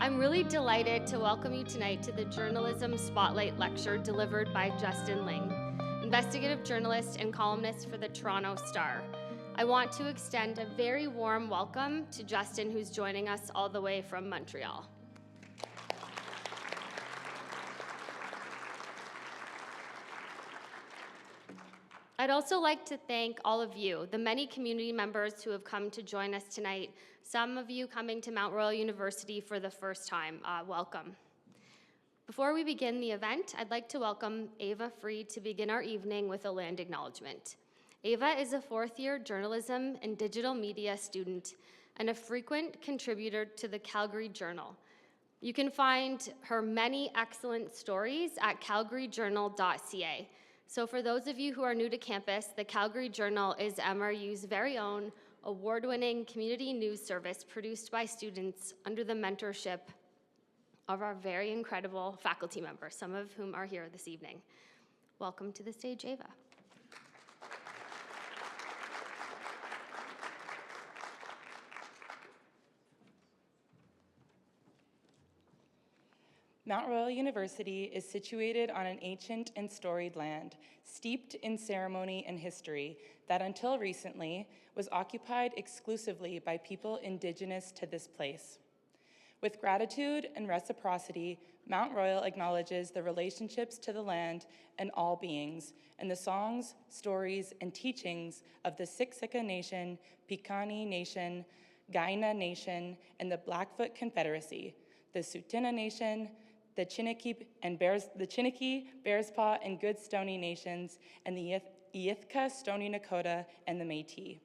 I'm really delighted to welcome you tonight to the Journalism Spotlight Lecture delivered by Justin Ling, investigative journalist and columnist for the Toronto Star. I want to extend a very warm welcome to Justin, who's joining us all the way from Montreal. I'd also like to thank all of you, the many community members who have come to join us tonight. Some of you coming to Mount Royal University for the first time. Welcome. Before we begin the event, I'd like to welcome Ava Freed to begin our evening with a land acknowledgement. Ava is a fourth-year journalism and digital media student and a frequent contributor to the Calgary Journal. You can find her many excellent stories at calgaryjournal.ca. So for those of you who are new to campus, the Calgary Journal is MRU's very own award-winning community news service produced by students under the mentorship of our very incredible faculty members, some of whom are here this evening. Welcome to the stage, Ava. Mount Royal University is situated on an ancient and storied land, steeped in ceremony and history that until recently was occupied exclusively by people indigenous to this place. With gratitude and reciprocity, Mount Royal acknowledges the relationships to the land and all beings, and the songs, stories, and teachings of the Siksika Nation, Piikani Nation, Kainai Nation, and the Blackfoot Confederacy, the Tsuut'ina Nation, the Chiniki, Bearspaw, and Good Stony Nations, and the Iyithka, Stony Nakota, and the Métis.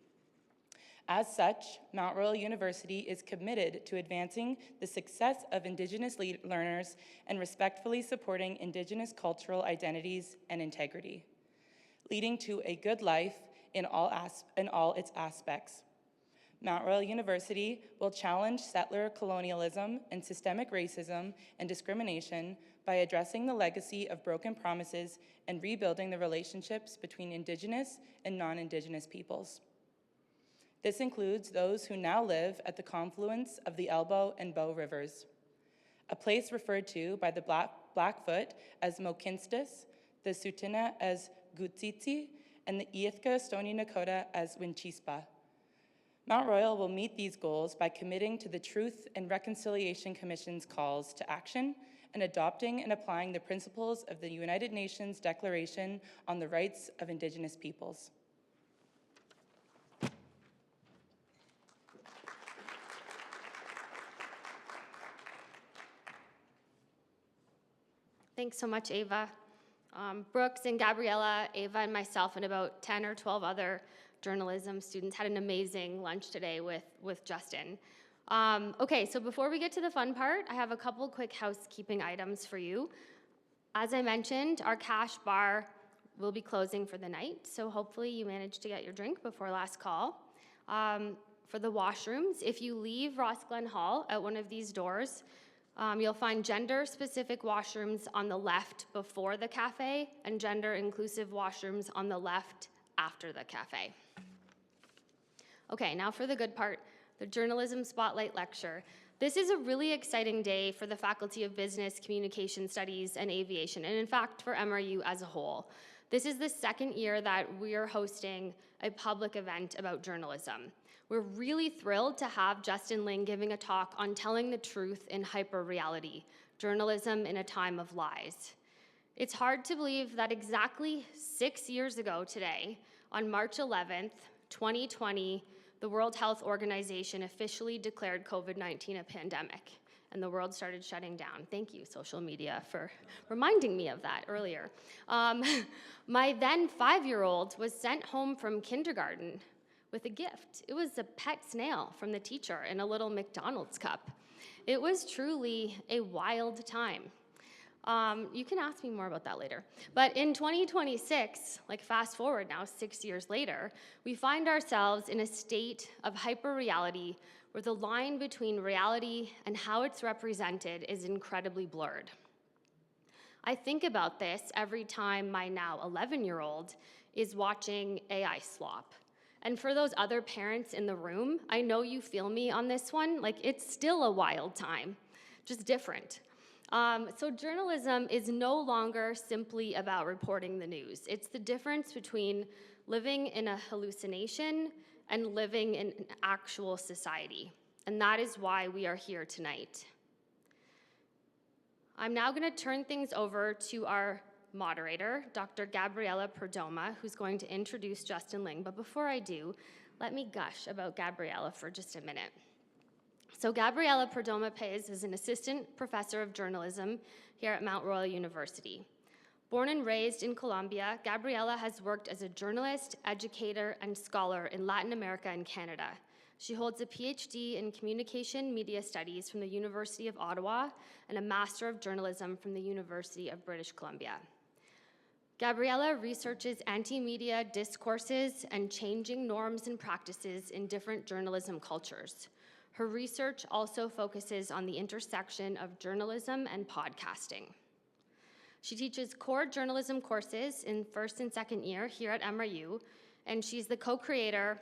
As such, Mount Royal University is committed to advancing the success of Indigenous learners and respectfully supporting Indigenous cultural identities and integrity, leading to a good life in all its aspects. Mount Royal University will challenge settler colonialism and systemic racism and discrimination by addressing the legacy of broken promises and rebuilding the relationships between Indigenous and non-Indigenous peoples. This includes those who now live at the confluence of the Elbow and Bow Rivers, a place referred to by the Blackfoot as Mokinstis, the Tsuut'ina as Gutsitsi, and the Iyithka Stony Nakota as Winchispa. Mount Royal will meet these goals by committing to the Truth and Reconciliation Commission's calls to action and adopting and applying the principles of the United Nations Declaration on the Rights of Indigenous Peoples. Thanks so much, Ava. Brooks and Gabriella, Ava and myself, and about 10 or 12 other journalism students had an amazing lunch today with Justin. Okay, so before we get to the fun part, I have a couple quick housekeeping items for you. As I mentioned, our cash bar will be closing for the night, so hopefully you managed to get your drink before last call. For the washrooms, if you leave Rossglen Hall at one of these doors, you'll find gender-specific washrooms on the left before the cafe and gender-inclusive washrooms on the left after the cafe. Okay, now for the good part, the Journalism Spotlight Lecture. This is a really exciting day for the Faculty of Business, Communication Studies, and Aviation, and in fact for MRU as a whole. This is the second year that we're hosting a public event about journalism. We're really thrilled to have Justin Ling giving a talk on telling the truth in HyperReality, journalism in a time of lies. It's hard to believe that exactly 6 years ago today, on March 11th, 2020, the World Health Organization officially declared COVID-19 a pandemic, and the world started shutting down. Thank you, social media, for reminding me of that earlier. My then 5-year-old was sent home from kindergarten with a gift. It was a pet snail from the teacher in a little McDonald's cup. It was truly a wild time. You can ask me more about that later. But in 2026, like fast forward now 6 years later, we find ourselves in a state of hyperreality where the line between reality and how it's represented is incredibly blurred. I think about this every time my now 11-year-old is watching AI slop. And for those other parents in the room, I know you feel me on this one. Like, it's still a wild time just different. So journalism is no longer simply about reporting the news. It's the difference between living in a hallucination and living in an actual society. And that is why we are here tonight. I'm now going to turn things over to our moderator, Dr. Gabriella Perdomo, who's going to introduce Justin Ling. But before I do, let me gush about Gabriella for just a minute. So Gabriella Perdomo Pais is an assistant professor of journalism here at Mount Royal University. Born and raised in Colombia, Gabriella has worked as a journalist, educator, and scholar in Latin America and Canada. She holds a PhD in Communication Media Studies from the University of Ottawa and a Master of Journalism from the University of British Columbia. Gabriella researches anti-media discourses and changing norms and practices in different journalism cultures. Her research also focuses on the intersection of journalism and podcasting. She teaches core journalism courses in first and second year here at MRU, and she's the co-creator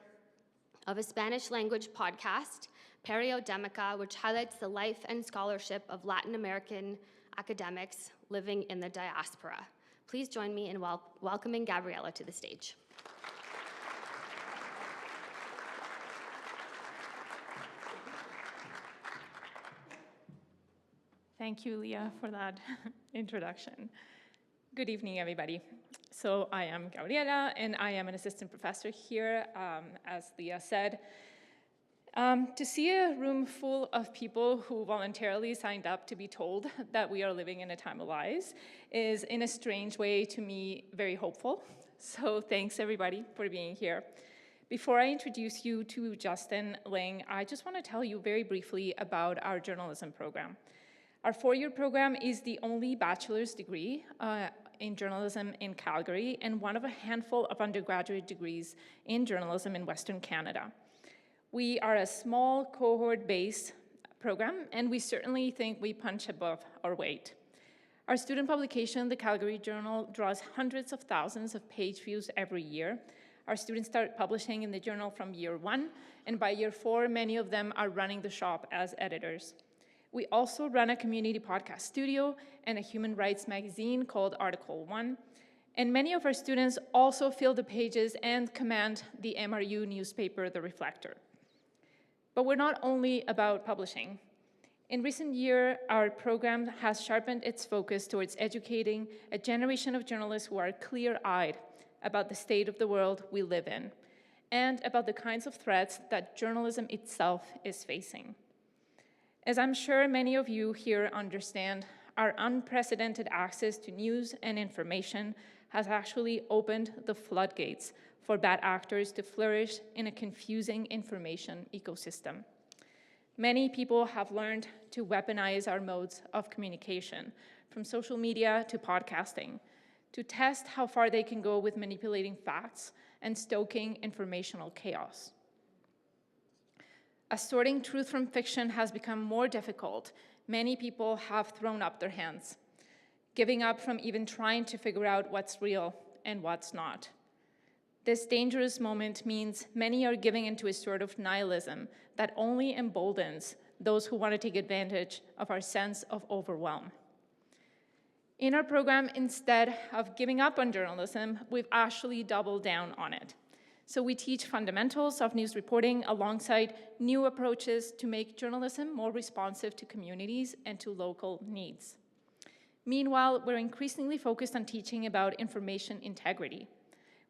of a Spanish language podcast, Periodemica, which highlights the life and scholarship of Latin American academics living in the diaspora. Please join me in welcoming Gabriella to the stage. Thank you, Leah, for that introduction. Good evening, everybody. So I am Gabriela, and I am an assistant professor here, as Leah said. To see a room full of people who voluntarily signed up to be told that we are living in a time of lies is, in a strange way, to me, very hopeful. So thanks, everybody, for being here. Before I introduce you to Justin Ling, I just want to tell you very briefly about our journalism program. Our four-year program is the only bachelor's degree in journalism in Calgary and one of a handful of undergraduate degrees in journalism in Western Canada. We are a small cohort-based program, and we certainly think we punch above our weight. Our student publication, the Calgary Journal, draws hundreds of thousands of page views every year. Our students start publishing in the journal from year one, and by year 4, many of them are running the shop as editors. We also run a community podcast studio and a human rights magazine called Article 1. And many of our students also fill the pages and command the MRU newspaper, The Reflector. But we're not only about publishing. In recent years, our program has sharpened its focus towards educating a generation of journalists who are clear-eyed about the state of the world we live in and about the kinds of threats that journalism itself is facing. As I'm sure many of you here understand, our unprecedented access to news and information has actually opened the floodgates for bad actors to flourish in a confusing information ecosystem. Many people have learned to weaponize our modes of communication, from social media to podcasting, to test how far they can go with manipulating facts and stoking informational chaos. As sorting truth from fiction has become more difficult, many people have thrown up their hands, giving up from even trying to figure out what's real and what's not. This dangerous moment means many are giving into a sort of nihilism that only emboldens those who want to take advantage of our sense of overwhelm. In our program, instead of giving up on journalism, we've actually doubled down on it. So we teach fundamentals of news reporting alongside new approaches to make journalism more responsive to communities and to local needs. Meanwhile, we're increasingly focused on teaching about information integrity.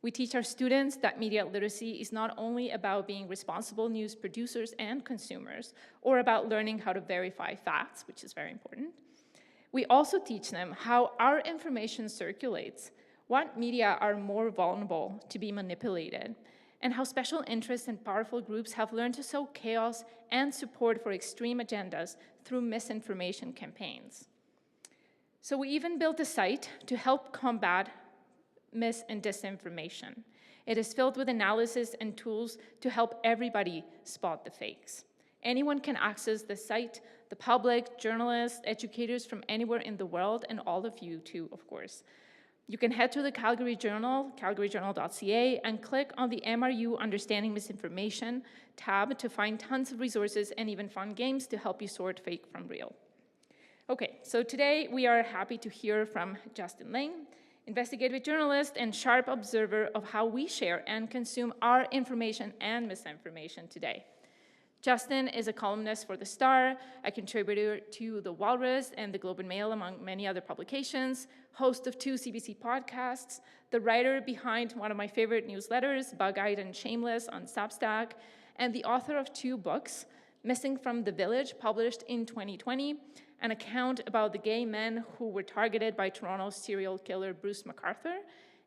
We teach our students that media literacy is not only about being responsible news producers and consumers, or about learning how to verify facts, which is very important. We also teach them how our information circulates, what media are more vulnerable to be manipulated, and how special interests and powerful groups have learned to sow chaos and support for extreme agendas through misinformation campaigns. So we even built a site to help combat mis and disinformation. It is filled with analysis and tools to help everybody spot the fakes. Anyone can access the site, the public, journalists, educators from anywhere in the world, and all of you too, of course. You can head to the Calgary Journal, calgaryjournal.ca, and click on the MRU Understanding Misinformation tab to find tons of resources and even fun games to help you sort fake from real. Okay, so today we are happy to hear from Justin Ling, investigative journalist and sharp observer of how we share and consume our information and misinformation today. Justin is a columnist for The Star, a contributor to The Walrus and The Globe and Mail, among many other publications, host of 2 CBC podcasts, the writer behind one of my favorite newsletters, Bug-Eyed and Shameless on Substack, and the author of 2 books, Missing from the Village, published in 2020, an account about the gay men who were targeted by Toronto's serial killer Bruce McArthur,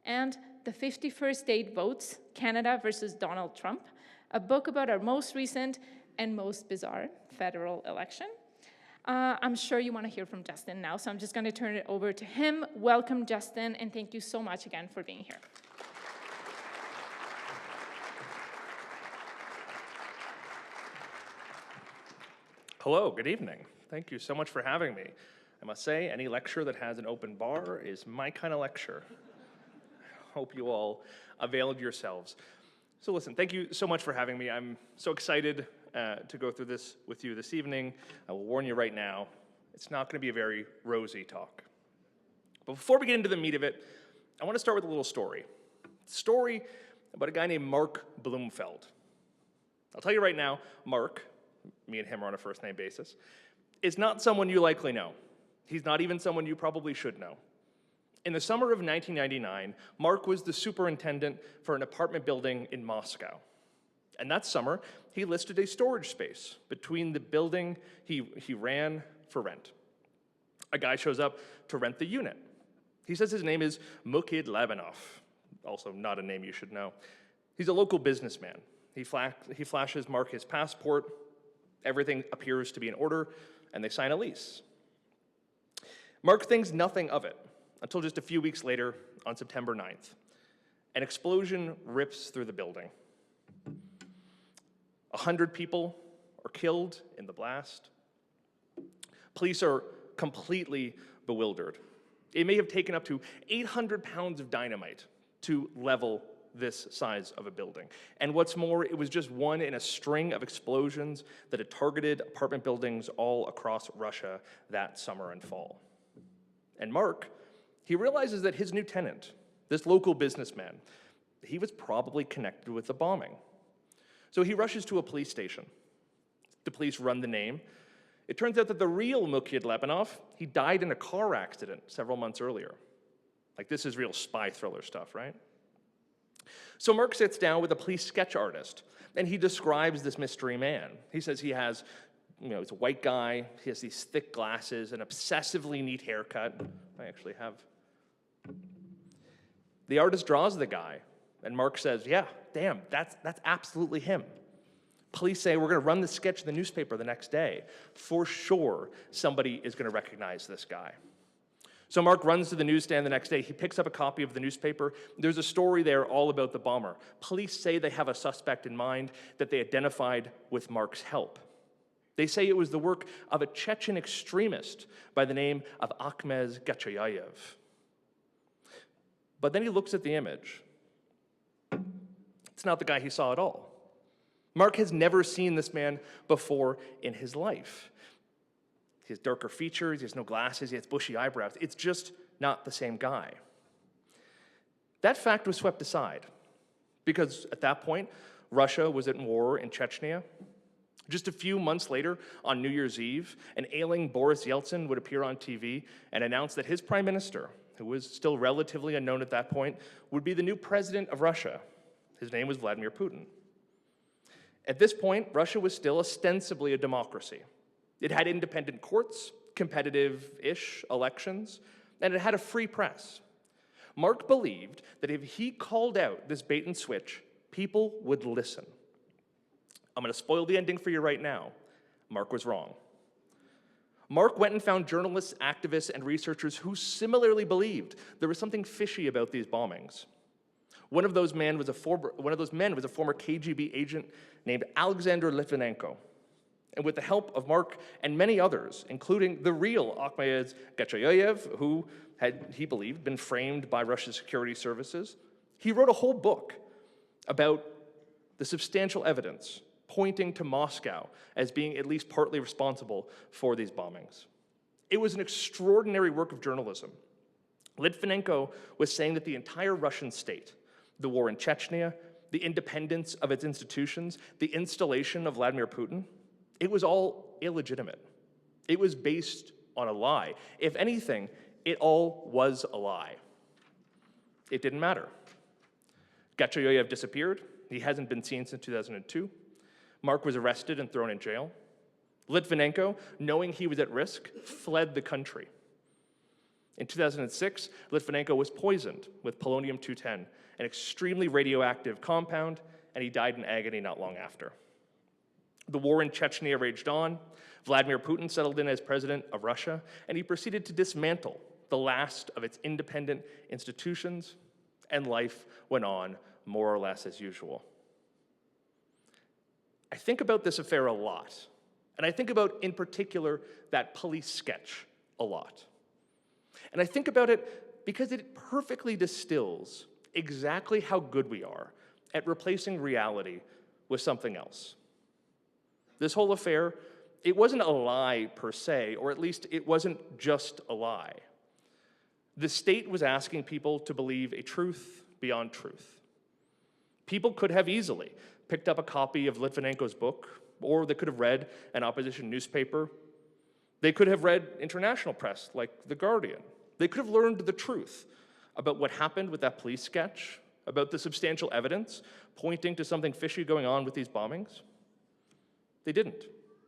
and The 51st Date Votes, Canada versus Donald Trump, a book about our most recent and most bizarre federal election. I'm sure you want to hear from Justin now, so I'm just going to turn it over to him. Welcome, Justin, and thank you so much again for being here. Hello, good evening. Thank you so much for having me. I must say, any lecture that has an open bar is my kind of lecture. Hope you all availed yourselves. So listen, thank you so much for having me. I'm so excited to go through this with you this evening. I will warn you right now, it's not going to be a very rosy talk. But before we get into the meat of it, I want to start with a little story. A story about a guy named Mark Bloomfeld. I'll tell you right now, Mark, me and him are on a first-name basis, is not someone you likely know. He's not even someone you probably should know. In the summer of 1999, Mark was the superintendent for an apartment building in Moscow. And that summer, he listed a storage space between the building he ran for rent. A guy shows up to rent the unit. He says his name is Mukid Labanov, also not a name you should know. He's a local businessman. He flashes Mark his passport. Everything appears to be in order, and they sign a lease. Mark thinks nothing of it until just a few weeks later, on September 9th. An explosion rips through the building. 100 people are killed in the blast. Police are completely bewildered. It may have taken up to 800 pounds of dynamite to level this size of a building. And what's more, it was just one in a string of explosions that had targeted apartment buildings all across Russia that summer and fall. And Mark, he realizes that his new tenant, this local businessman, he was probably connected with the bombing. So he rushes to a police station. The police run the name. It turns out that the real Mukid Labanov, he died in a car accident several months earlier. Like, this is real spy thriller stuff, right? So Mark sits down with a police sketch artist, and he describes this mystery man. He says he has, he's a white guy, he has these thick glasses, an obsessively neat haircut. I actually have. The artist draws the guy, and Mark says, yeah, damn, that's absolutely him. Police say, we're going to run the sketch in the newspaper the next day. For sure, somebody is going to recognize this guy. So Mark runs to the newsstand the next day. He picks up a copy of the newspaper. There's a story there all about the bomber. Police say they have a suspect in mind that they identified with Mark's help. They say it was the work of a Chechen extremist by the name of Akhmez Gachayayev. But then he looks at the image. It's not the guy he saw at all. Mark has never seen this man before in his life. He has darker features, he has no glasses, he has bushy eyebrows. It's just not the same guy. That fact was swept aside because at that point, Russia was at war in Chechnya. Just a few months later, on New Year's Eve, an ailing Boris Yeltsin would appear on TV and announce that his prime minister, who was still relatively unknown at that point, would be the new president of Russia. His name was Vladimir Putin. At this point, Russia was still ostensibly a democracy. It had independent courts, competitive-ish elections, and it had a free press. Mark believed that if he called out this bait and switch, people would listen. I'm going to spoil the ending for you right now. Mark was wrong. Mark went and found journalists, activists, and researchers who similarly believed there was something fishy about these bombings. One of those men was a former KGB agent named Alexander Litvinenko. And with the help of Mark and many others, including the real Akhmez Gachayayev, who had, he believed, been framed by Russia's security services, he wrote a whole book about the substantial evidence pointing to Moscow as being at least partly responsible for these bombings. It was an extraordinary work of journalism. Litvinenko was saying that the entire Russian state, the war in Chechnya, the independence of its institutions, the installation of Vladimir Putin, it was all illegitimate. It was based on a lie. If anything, it all was a lie. It didn't matter. Gachayoyev disappeared. He hasn't been seen since 2002. Mark was arrested and thrown in jail. Litvinenko, knowing he was at risk, fled the country. In 2006, Litvinenko was poisoned with polonium-210, an extremely radioactive compound, and he died in agony not long after. The war in Chechnya raged on. Vladimir Putin settled in as president of Russia, and he proceeded to dismantle the last of its independent institutions, and life went on more or less as usual. I think about this affair a lot, and I think about, in particular, that police sketch a lot. And I think about it because it perfectly distills exactly how good we are at replacing reality with something else. This whole affair, it wasn't a lie per se, or at least it wasn't just a lie. The state was asking people to believe a truth beyond truth. People could have easily picked up a copy of Litvinenko's book, or they could have read an opposition newspaper. They could have read international press like The Guardian. They could have learned the truth about what happened with that police sketch, about the substantial evidence pointing to something fishy going on with these bombings. They didn't.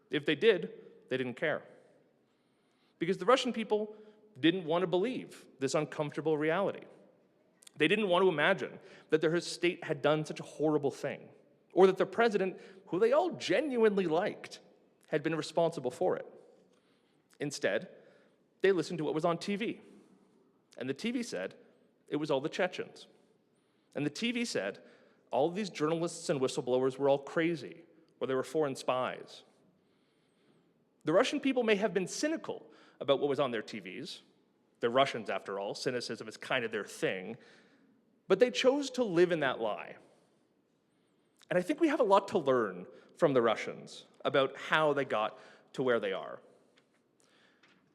If they did, they didn't care. Because the Russian people didn't want to believe this uncomfortable reality. They didn't want to imagine that their state had done such a horrible thing, or that the president, who they all genuinely liked, had been responsible for it. Instead, they listened to what was on TV. And the TV said it was all the Chechens. And the TV said all of these journalists and whistleblowers were all crazy, or they were foreign spies. The Russian people may have been cynical about what was on their TVs. They're Russians, after all. Cynicism is kind of their thing. But they chose to live in that lie. And I think we have a lot to learn from the Russians about how they got to where they are.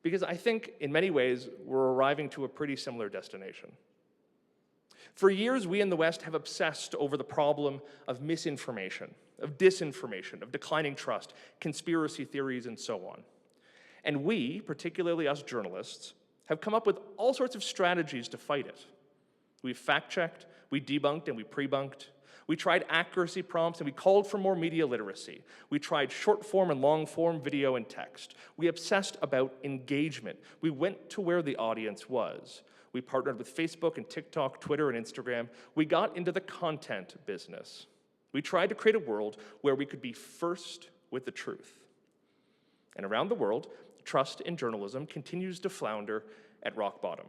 Because I think, in many ways, we're arriving to a pretty similar destination. For years, we in the West have obsessed over the problem of misinformation, of disinformation, of declining trust, conspiracy theories, and so on. And we, particularly us journalists, have come up with all sorts of strategies to fight it. We've fact-checked, we debunked, and we pre-bunked. We tried accuracy prompts, and we called for more media literacy. We tried short-form and long-form video and text. We obsessed about engagement. We went to where the audience was. We partnered with Facebook and TikTok, Twitter, and Instagram. We got into the content business. We tried to create a world where we could be first with the truth. And around the world, trust in journalism continues to flounder at rock bottom.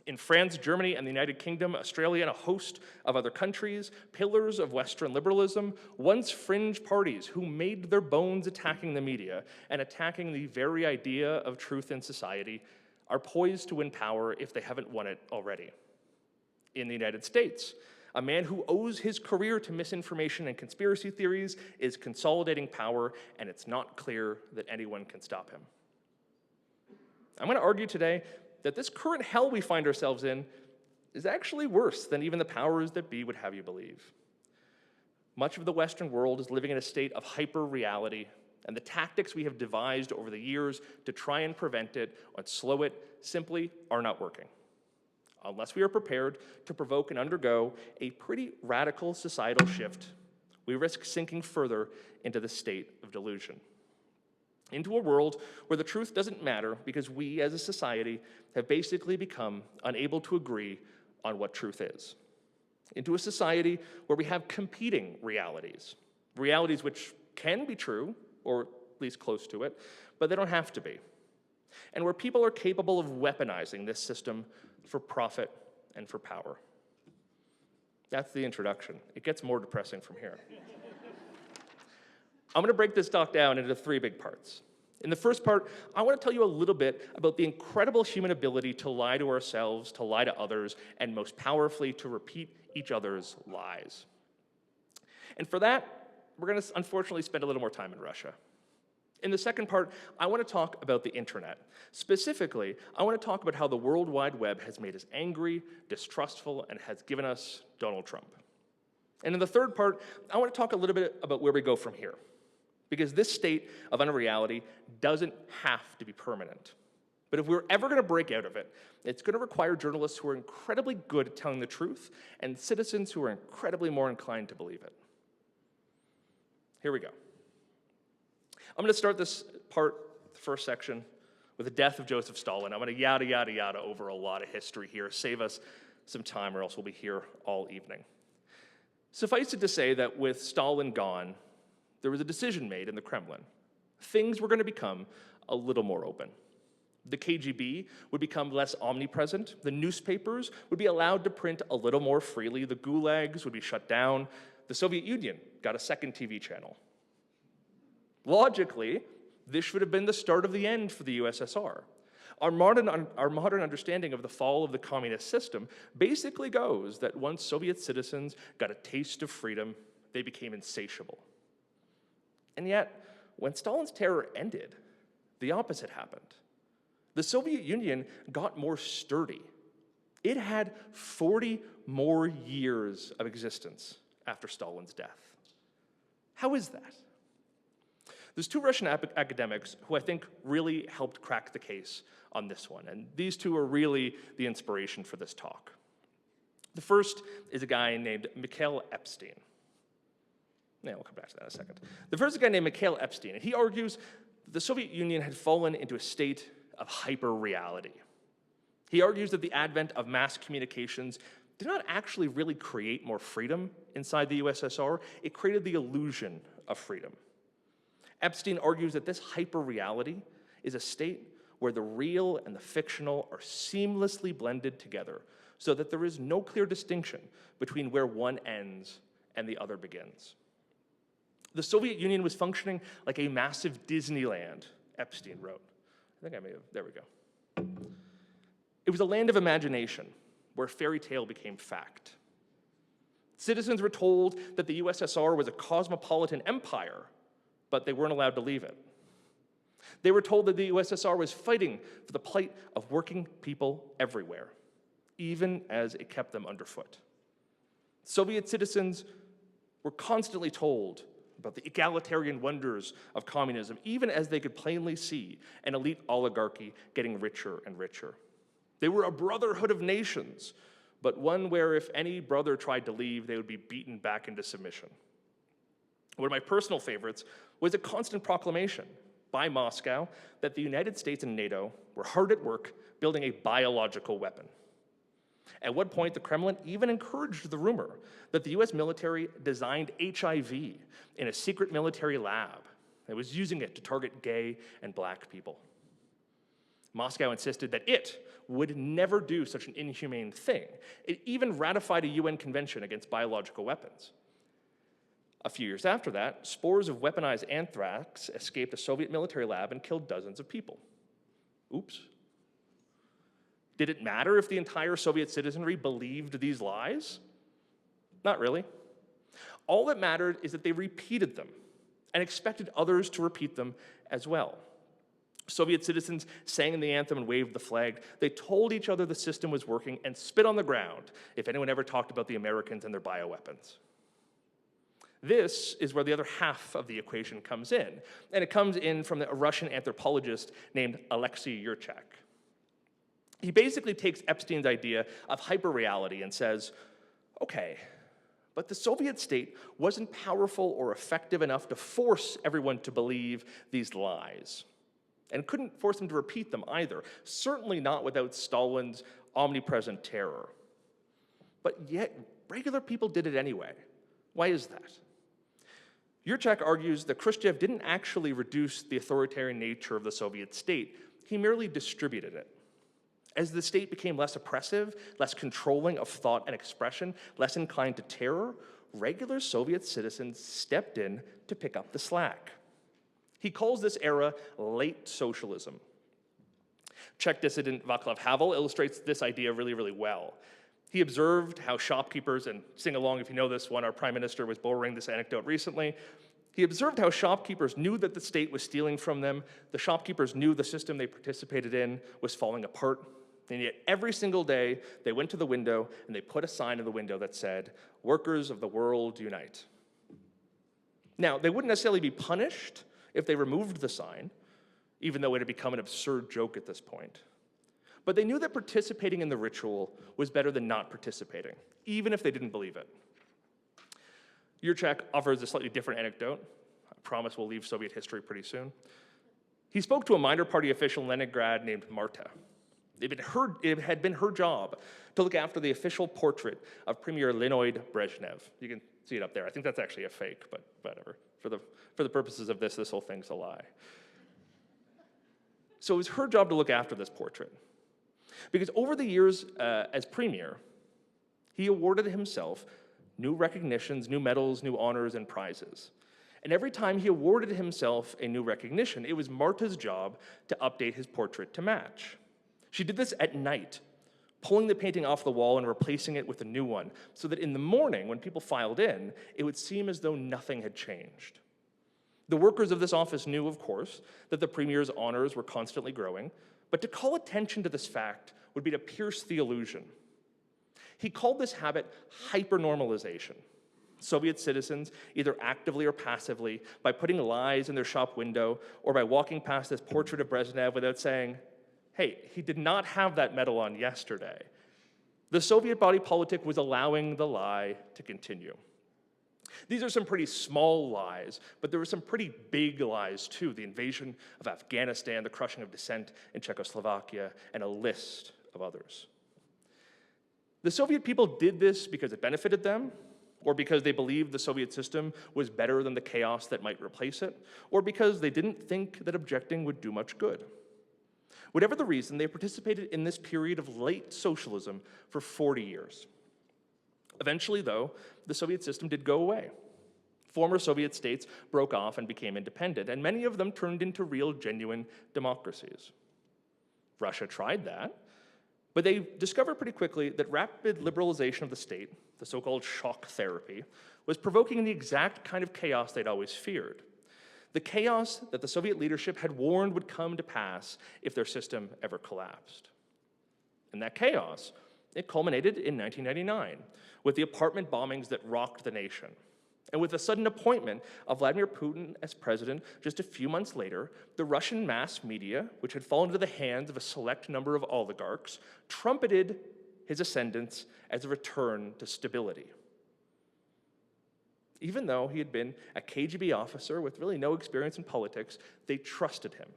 In France, Germany, and the United Kingdom, Australia, and a host of other countries, pillars of Western liberalism, once fringe parties who made their bones attacking the media and attacking the very idea of truth in society, are poised to win power if they haven't won it already. In the United States, a man who owes his career to misinformation and conspiracy theories is consolidating power, and it's not clear that anyone can stop him. I'm going to argue today that this current hell we find ourselves in is actually worse than even the powers that be would have you believe. Much of the Western world is living in a state of hyper-reality, and the tactics we have devised over the years to try and prevent it or slow it simply are not working. Unless we are prepared to provoke and undergo a pretty radical societal shift, we risk sinking further into the state of delusion. Into a world where the truth doesn't matter because we, as a society, have basically become unable to agree on what truth is. Into a society where we have competing realities, realities which can be true, or at least close to it, but they don't have to be. And where people are capable of weaponizing this system for profit and for power. That's the introduction. It gets more depressing from here. I'm going to break this talk down into 3 big parts. In the first part, I want to tell you a little bit about the incredible human ability to lie to ourselves, to lie to others, and most powerfully, to repeat each other's lies. And for that, we're going to unfortunately spend a little more time in Russia. In the second part, I want to talk about the internet. Specifically, I want to talk about how the World Wide Web has made us angry, distrustful, and has given us Donald Trump. And in the third part, I want to talk a little bit about where we go from here. Because this state of unreality doesn't have to be permanent. But if we're ever going to break out of it, it's going to require journalists who are incredibly good at telling the truth and citizens who are incredibly more inclined to believe it. Here we go. I'm going to start this part, the first section, with the death of Joseph Stalin. I'm going to yada, yada, yada over a lot of history here. Save us some time or else we'll be here all evening. Suffice it to say that with Stalin gone, there was a decision made in the Kremlin. Things were going to become a little more open. The KGB would become less omnipresent. The newspapers would be allowed to print a little more freely. The gulags would be shut down. The Soviet Union got a second TV channel. Logically, this should have been the start of the end for the USSR. Our modern understanding of the fall of the communist system basically goes that once Soviet citizens got a taste of freedom, they became insatiable. And yet, when Stalin's terror ended, the opposite happened. The Soviet Union got more sturdy. It had 40 more years of existence after Stalin's death. How is that? There's two Russian academics who I think really helped crack the case on this one, and these two are really the inspiration for this talk. The first is a guy named Mikhail Epstein. Yeah, we'll come back to that in a second. The first is a guy named Mikhail Epstein, and he argues that the Soviet Union had fallen into a state of hyper-reality. He argues that the advent of mass communications did not actually really create more freedom inside the USSR. It created the illusion of freedom. Epstein argues that this hyper-reality is a state where the real and the fictional are seamlessly blended together so that there is no clear distinction between where one ends and the other begins. The Soviet Union was functioning like a massive Disneyland, Epstein wrote. I think I may have, there we go. It was a land of imagination where fairy tale became fact. Citizens were told that the USSR was a cosmopolitan empire, but they weren't allowed to leave it. They were told that the USSR was fighting for the plight of working people everywhere, even as it kept them underfoot. Soviet citizens were constantly told about the egalitarian wonders of communism, even as they could plainly see an elite oligarchy getting richer and richer. They were a brotherhood of nations, but one where if any brother tried to leave, they would be beaten back into submission. One of my personal favorites was a constant proclamation by Moscow that the United States and NATO were hard at work building a biological weapon. At one point, the Kremlin even encouraged the rumor that the US military designed HIV in a secret military lab and was using it to target gay and black people. Moscow insisted that it would never do such an inhumane thing. It even ratified a UN convention against biological weapons. A few years after that, spores of weaponized anthrax escaped a Soviet military lab and killed dozens of people. Oops. Did it matter if the entire Soviet citizenry believed these lies? Not really. All that mattered is that they repeated them and expected others to repeat them as well. Soviet citizens sang the anthem and waved the flag. They told each other the system was working and spit on the ground if anyone ever talked about the Americans and their bioweapons. This is where the other half of the equation comes in, and it comes in from a Russian anthropologist named Alexei Yurchak. He basically takes Epstein's idea of hyperreality and says, okay, but the Soviet state wasn't powerful or effective enough to force everyone to believe these lies, and couldn't force them to repeat them either, certainly not without Stalin's omnipresent terror. But yet, regular people did it anyway. Why is that? Yurchak argues that Khrushchev didn't actually reduce the authoritarian nature of the Soviet state, he merely distributed it. As the state became less oppressive, less controlling of thought and expression, less inclined to terror, regular Soviet citizens stepped in to pick up the slack. He calls this era late socialism. Czech dissident Václav Havel illustrates this idea really, really well. He observed how shopkeepers, and sing along if you know this one, our prime minister was borrowing this anecdote recently, He observed how shopkeepers knew that the state was stealing from them, the shopkeepers knew the system they participated in was falling apart, and yet every single day they went to the window and they put a sign in the window that said, "Workers of the world unite." Now, they wouldn't necessarily be punished if they removed the sign, even though it had become an absurd joke at this point. But they knew that participating in the ritual was better than not participating, even if they didn't believe it. Yurchak offers a slightly different anecdote. I promise we'll leave Soviet history pretty soon. He spoke to a minor party official in Leningrad named Marta. It had been her job to look after the official portrait of Premier Leonid Brezhnev. You can see it up there. I think that's actually a fake, but whatever. For the purposes of this whole thing's a lie. So it was her job to look after this portrait. Because over the years as premier, he awarded himself new recognitions, new medals, new honors, and prizes. And every time he awarded himself a new recognition, it was Marta's job to update his portrait to match. She did this at night, pulling the painting off the wall and replacing it with a new one, so that in the morning, when people filed in, it would seem as though nothing had changed. The workers of this office knew, of course, that the premier's honors were constantly growing, but to call attention to this fact would be to pierce the illusion. He called this habit hypernormalization. Soviet citizens, either actively or passively, by putting lies in their shop window or by walking past this portrait of Brezhnev without saying, "Hey, he did not have that medal on yesterday." The Soviet body politic was allowing the lie to continue. These are some pretty small lies, but there were some pretty big lies too. The invasion of Afghanistan, the crushing of dissent in Czechoslovakia, and a list of others. The Soviet people did this because it benefited them, or because they believed the Soviet system was better than the chaos that might replace it, or because they didn't think that objecting would do much good. Whatever the reason, they participated in this period of late socialism for 40 years. Eventually, though, the Soviet system did go away. Former Soviet states broke off and became independent, and many of them turned into real, genuine democracies. Russia tried that, but they discovered pretty quickly that rapid liberalization of the state, the so-called shock therapy, was provoking the exact kind of chaos they'd always feared. The chaos that the Soviet leadership had warned would come to pass if their system ever collapsed. And that chaos, it culminated in 1999 with the apartment bombings that rocked the nation. And with the sudden appointment of Vladimir Putin as president just a few months later, the Russian mass media, which had fallen into the hands of a select number of oligarchs, trumpeted his ascendance as a return to stability. Even though he had been a KGB officer with really no experience in politics, they trusted him.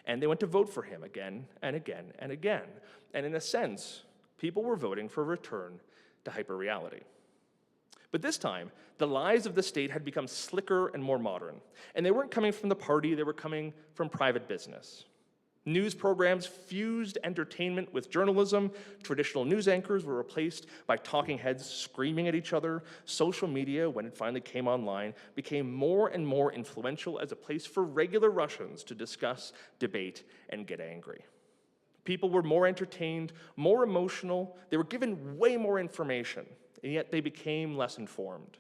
And they went to vote for him again and again and again. And in a sense, people were voting for a return to HyperReality. But this time, the lies of the state had become slicker and more modern. And they weren't coming from the party, they were coming from private business. News programs fused entertainment with journalism. Traditional news anchors were replaced by talking heads screaming at each other. Social media, when it finally came online, became more and more influential as a place for regular Russians to discuss, debate, and get angry. People were more entertained, more emotional. They were given way more information, and yet they became less informed.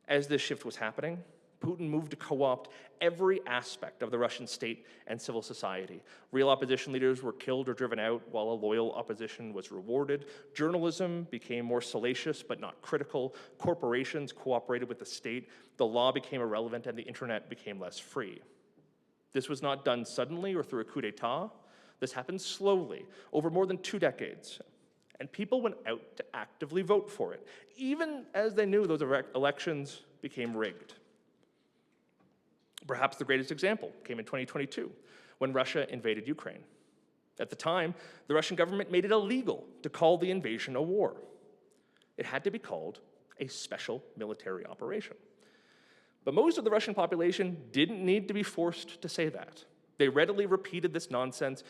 As this shift was happening, Putin moved to co-opt every aspect of the Russian state and civil society. Real opposition leaders were killed or driven out, while a loyal opposition was rewarded. Journalism became more salacious but not critical. Corporations cooperated with the state. The law became irrelevant, and the internet became less free. This was not done suddenly or through a coup d'etat. This happened slowly, over more than 2 decades. And people went out to actively vote for it, even as they knew those elections became rigged. Perhaps the greatest example came in 2022, when Russia invaded Ukraine. At the time, the Russian government made it illegal to call the invasion a war. It had to be called a special military operation. But most of the Russian population didn't need to be forced to say that. They readily repeated this nonsense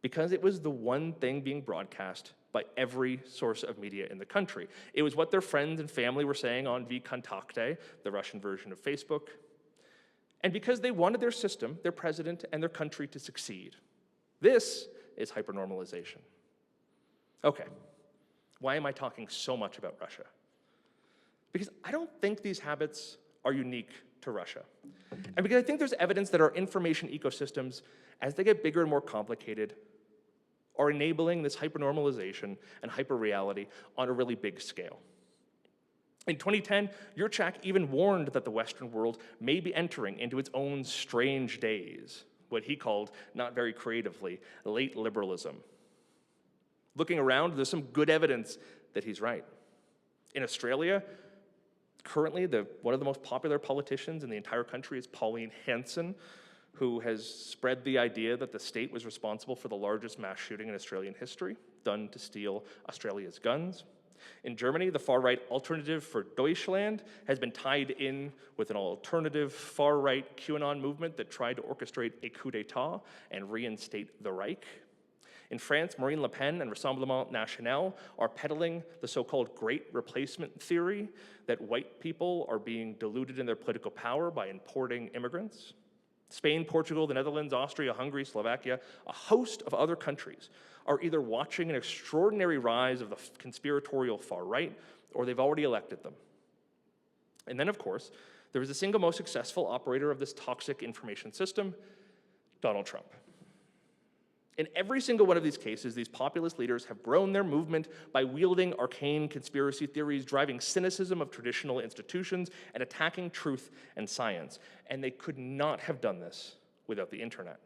because it was the one thing being broadcast by every source of media in the country. It was what their friends and family were saying on VKontakte, the Russian version of Facebook, and because they wanted their system, their president, and their country to succeed. This is hypernormalization. Okay, why am I talking so much about Russia? Because I don't think these habits are unique to Russia. And because I think there's evidence that our information ecosystems, as they get bigger and more complicated, are enabling this hypernormalization and hyperreality on a really big scale. In 2010, Yurchak even warned that the Western world may be entering into its own strange days, what he called, not very creatively, late liberalism. Looking around, there's some good evidence that he's right. In Australia, currently, one of the most popular politicians in the entire country is Pauline Hanson, who has spread the idea that the state was responsible for the largest mass shooting in Australian history, done to steal Australia's guns. In Germany, the far-right Alternative for Deutschland has been tied in with an alternative far-right QAnon movement that tried to orchestrate a coup d'etat and reinstate the Reich. In France, Marine Le Pen and Rassemblement National are peddling the so-called Great Replacement theory that white people are being diluted in their political power by importing immigrants. Spain, Portugal, the Netherlands, Austria, Hungary, Slovakia, a host of other countries are either watching an extraordinary rise of the conspiratorial far right, or they've already elected them. And then, of course, there is the single most successful operator of this toxic information system, Donald Trump. In every single one of these cases, these populist leaders have grown their movement by wielding arcane conspiracy theories, driving cynicism of traditional institutions, and attacking truth and science. And they could not have done this without the internet.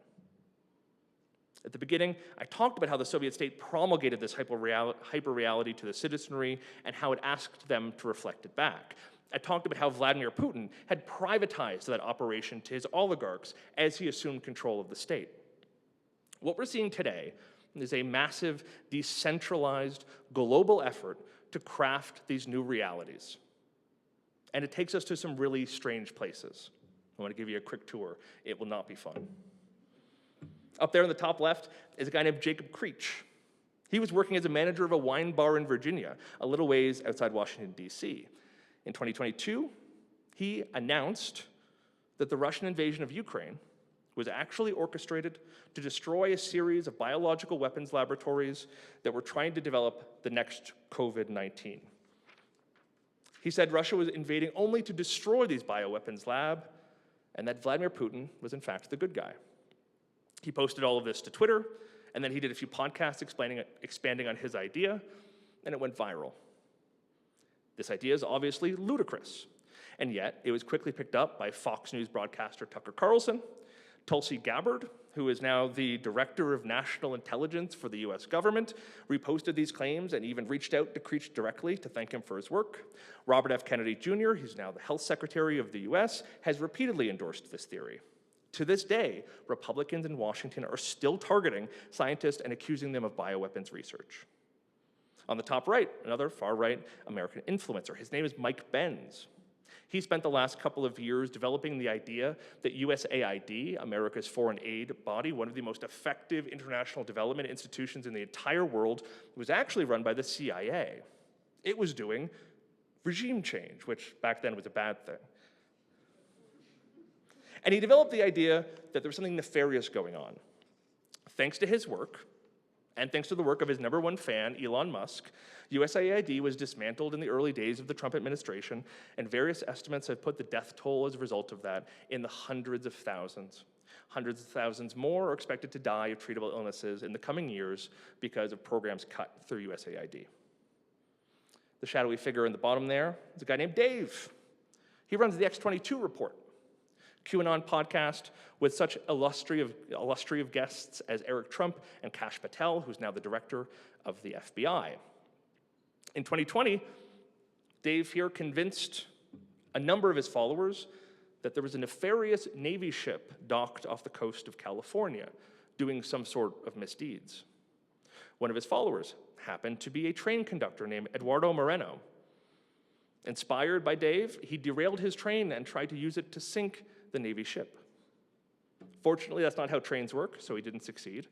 At the beginning, I talked about how the Soviet state promulgated this hyperreality to the citizenry and how it asked them to reflect it back. I talked about how Vladimir Putin had privatized that operation to his oligarchs as he assumed control of the state. What we're seeing today is a massive, decentralized, global effort to craft these new realities. And it takes us to some really strange places. I want to give you a quick tour. It will not be fun. Up there in the top left is a guy named Jacob Creech. He was working as a manager of a wine bar in Virginia, a little ways outside Washington, D.C. In 2022, he announced that the Russian invasion of Ukraine was actually orchestrated to destroy a series of biological weapons laboratories that were trying to develop the next COVID-19. He said Russia was invading only to destroy these bioweapons lab, and that Vladimir Putin was in fact the good guy. He posted all of this to Twitter, and then he did a few podcasts expanding on his idea, and it went viral. This idea is obviously ludicrous, and yet it was quickly picked up by Fox News broadcaster Tucker Carlson. Tulsi Gabbard, who is now the Director of National Intelligence for the US government, reposted these claims and even reached out to Creech directly to thank him for his work. Robert F. Kennedy Jr., who's now the Health Secretary of the US, has repeatedly endorsed this theory. To this day, Republicans in Washington are still targeting scientists and accusing them of bioweapons research. On the top right, another far-right American influencer. His name is Mike Benz. He spent the last couple of years developing the idea that USAID, America's foreign aid body, one of the most effective international development institutions in the entire world, was actually run by the CIA. It was doing regime change, which back then was a bad thing. And he developed the idea that there was something nefarious going on. Thanks to his work, and thanks to the work of his #1 fan, Elon Musk, USAID was dismantled in the early days of the Trump administration, and various estimates have put the death toll as a result of that in the hundreds of thousands. Hundreds of thousands more are expected to die of treatable illnesses in the coming years because of programs cut through USAID. The shadowy figure in the bottom there is a guy named Dave. He runs the X22 Report, QAnon podcast with such illustrious guests as Eric Trump and Kash Patel, who's now the director of the FBI. In 2020, Dave here convinced a number of his followers that there was a nefarious Navy ship docked off the coast of California doing some sort of misdeeds. One of his followers happened to be a train conductor named Eduardo Moreno. Inspired by Dave, he derailed his train and tried to use it to sink the Navy ship. Fortunately, that's not how trains work, so he didn't succeed.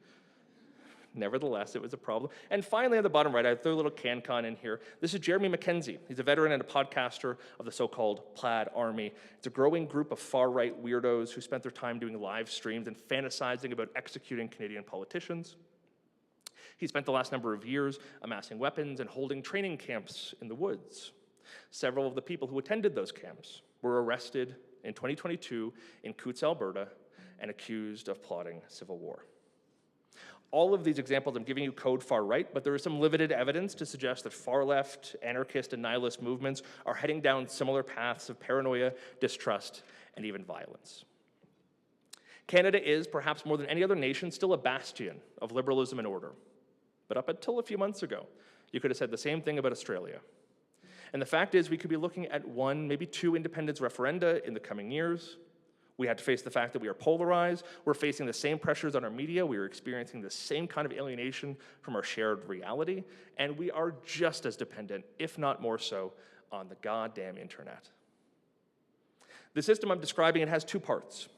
Nevertheless, it was a problem. And finally, on the bottom right, I threw a little CanCon in here. This is Jeremy McKenzie. He's a veteran and a podcaster of the so-called Plaid Army. It's a growing group of far-right weirdos who spent their time doing live streams and fantasizing about executing Canadian politicians. He spent the last number of years amassing weapons and holding training camps in the woods. Several of the people who attended those camps were arrested in 2022 in Coutts, Alberta, and accused of plotting civil war. All of these examples I'm giving you code far right, but there is some limited evidence to suggest that far left, anarchist, and nihilist movements are heading down similar paths of paranoia, distrust, and even violence. Canada is, perhaps more than any other nation, still a bastion of liberalism and order. But up until a few months ago, you could have said the same thing about Australia. And the fact is, we could be looking at one, maybe two independence referenda in the coming years. We had to face the fact that we are polarized. We're facing the same pressures on our media. We are experiencing the same kind of alienation from our shared reality. And we are just as dependent, if not more so, on the goddamn internet. The system I'm describing, it has two parts.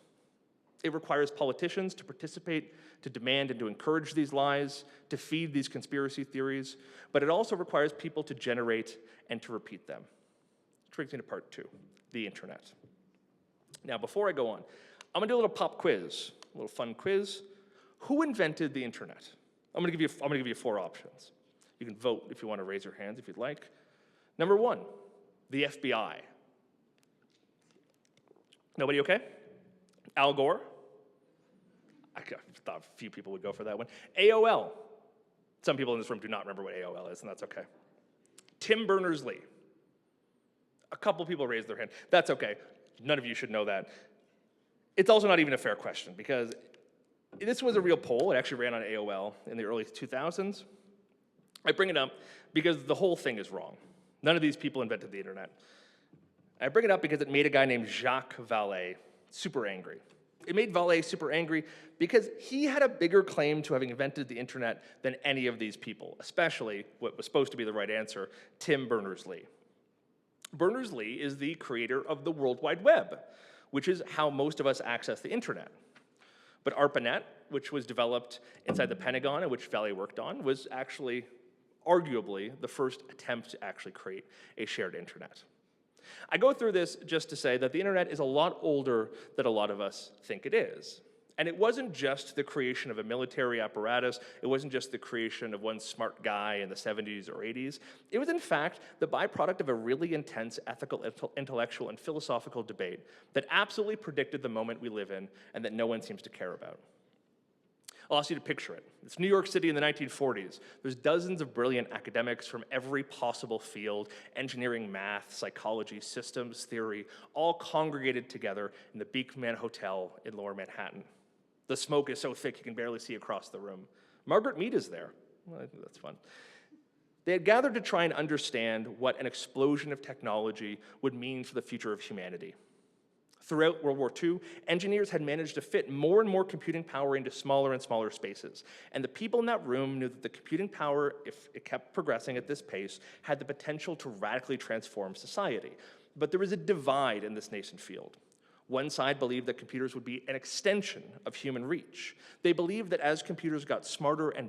It requires politicians to participate, to demand and to encourage these lies, to feed these conspiracy theories, but it also requires people to generate and to repeat them. Which brings me to part two, the internet. Now, before I go on, I'm gonna do a little pop quiz, a little fun quiz. Who invented the internet? I'm gonna give you four options. You can vote if you want to raise your hands if you'd like. Number one, the FBI. Nobody okay? Al Gore? I thought a few people would go for that one. AOL. Some people in this room do not remember what AOL is, and that's okay. Tim Berners-Lee. A couple people raised their hand. That's okay. None of you should know that. It's also not even a fair question because this was a real poll. It actually ran on AOL in the early 2000s. I bring it up because the whole thing is wrong. None of these people invented the internet. I bring it up because it made a guy named Jacques Vallée super angry. It made Vallée super angry because he had a bigger claim to having invented the internet than any of these people, especially what was supposed to be the right answer, Tim Berners-Lee. Berners-Lee is the creator of the World Wide Web, which is how most of us access the internet. But ARPANET, which was developed inside the Pentagon and which Vallée worked on, was actually, arguably, the first attempt to actually create a shared internet. I go through this just to say that the internet is a lot older than a lot of us think it is. And it wasn't just the creation of a military apparatus. It wasn't just the creation of one smart guy in the 70s or 80s. It was, in fact, the byproduct of a really intense ethical, intellectual, and philosophical debate that absolutely predicted the moment we live in and that no one seems to care about. I'll ask you to picture it. It's New York City in the 1940s. There's dozens of brilliant academics from every possible field, engineering, math, psychology, systems, theory, all congregated together in the Beekman Hotel in Lower Manhattan. The smoke is so thick you can barely see across the room. Margaret Mead is there. Well, I think that's fun. They had gathered to try and understand what an explosion of technology would mean for the future of humanity. Throughout World War II, engineers had managed to fit more and more computing power into smaller and smaller spaces. And the people in that room knew that the computing power, if it kept progressing at this pace, had the potential to radically transform society. But there was a divide in this nascent field. One side believed that computers would be an extension of human reach. They believed that as computers got smarter and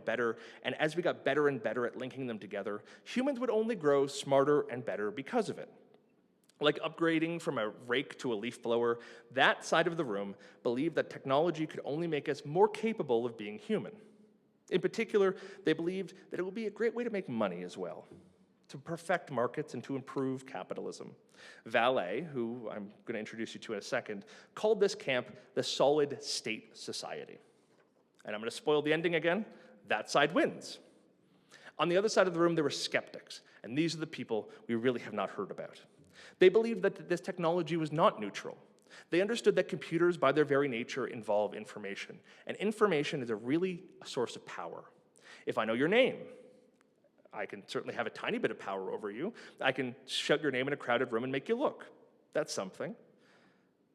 as we got better and better at linking them together, humans would only grow smarter and better because of it. Like upgrading from a rake to a leaf blower, that side of the room believed that technology could only make us more capable of being human. In particular, they believed that it would be a great way to make money as well, to perfect markets and to improve capitalism. Vallée, who I'm going to introduce you to in a second, called this camp the solid state society. And I'm going to spoil the ending again. That side wins. On the other side of the room, there were skeptics, and these are the people we really have not heard about. They believed that this technology was not neutral. They understood that computers, by their very nature, involve information, and information is a source of power. If I know your name, I can certainly have a tiny bit of power over you. I can shout your name in a crowded room and make you look. That's something.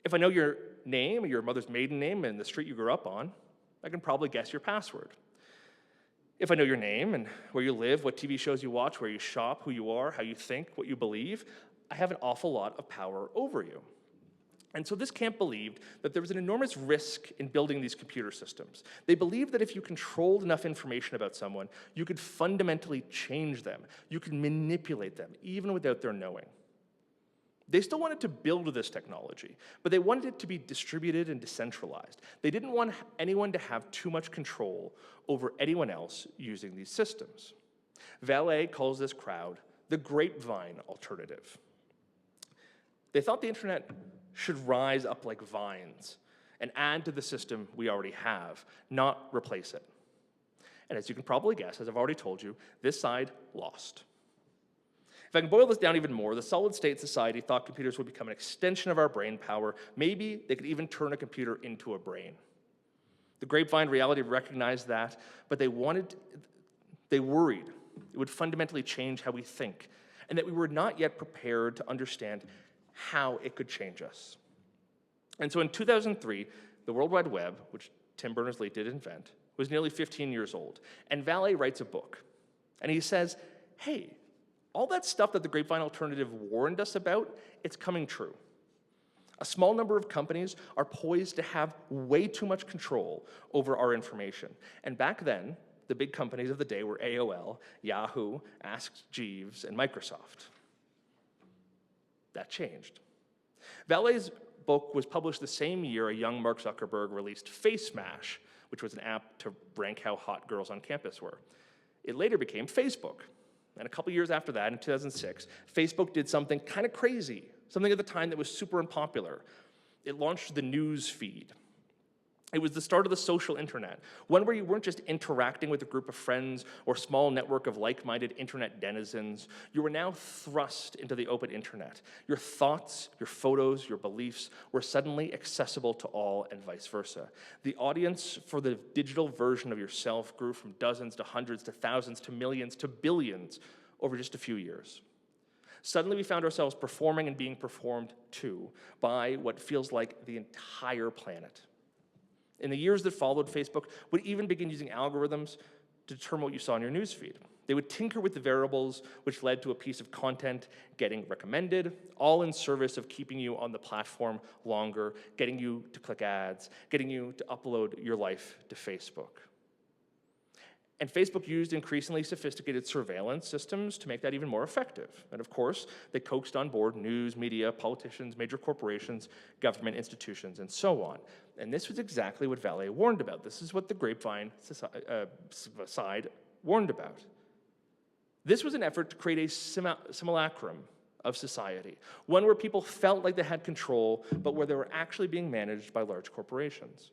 If I know your name, or your mother's maiden name, and the street you grew up on, I can probably guess your password. If I know your name and where you live, what TV shows you watch, where you shop, who you are, how you think, what you believe, I have an awful lot of power over you. And so this camp believed that there was an enormous risk in building these computer systems. They believed that if you controlled enough information about someone, you could fundamentally change them. You could manipulate them, even without their knowing. They still wanted to build this technology, but they wanted it to be distributed and decentralized. They didn't want anyone to have too much control over anyone else using these systems. Vallée calls this crowd the grapevine alternative. They thought the internet should rise up like vines and add to the system we already have, not replace it. And as you can probably guess, as I've already told you, this side lost. If I can boil this down even more, the solid-state society thought computers would become an extension of our brain power. Maybe they could even turn a computer into a brain. The grapevine reality recognized that, but they worried it would fundamentally change how we think, and that we were not yet prepared to understand how it could change us. And so in 2003, the World Wide Web, which Tim Berners-Lee did invent, was nearly 15 years old. And Vallée writes a book, and he says, hey, all that stuff that the grapevine alternative warned us about, it's coming true. A small number of companies are poised to have way too much control over our information. And back then, the big companies of the day were AOL, Yahoo, Ask Jeeves, and Microsoft. That changed. Vallée's book was published the same year a young Mark Zuckerberg released Face Smash, which was an app to rank how hot girls on campus were. It later became Facebook. And a couple years after that, in 2006, Facebook did something kind of crazy, something at the time that was super unpopular. It launched the news feed. It was the start of the social internet, one where you weren't just interacting with a group of friends or small network of like-minded internet denizens. You were now thrust into the open internet. Your thoughts, your photos, your beliefs were suddenly accessible to all and vice versa. The audience for the digital version of yourself grew from dozens to hundreds to thousands to millions to billions over just a few years. Suddenly we found ourselves performing and being performed to by what feels like the entire planet. In the years that followed, Facebook would even begin using algorithms to determine what you saw in your newsfeed. They would tinker with the variables which led to a piece of content getting recommended, all in service of keeping you on the platform longer, getting you to click ads, getting you to upload your life to Facebook. And Facebook used increasingly sophisticated surveillance systems to make that even more effective. And of course, they coaxed on board news, media, politicians, major corporations, government institutions, and so on. And this was exactly what Vallée warned about. This is what the grapevine side warned about. This was an effort to create a simulacrum of society, one where people felt like they had control, but where they were actually being managed by large corporations.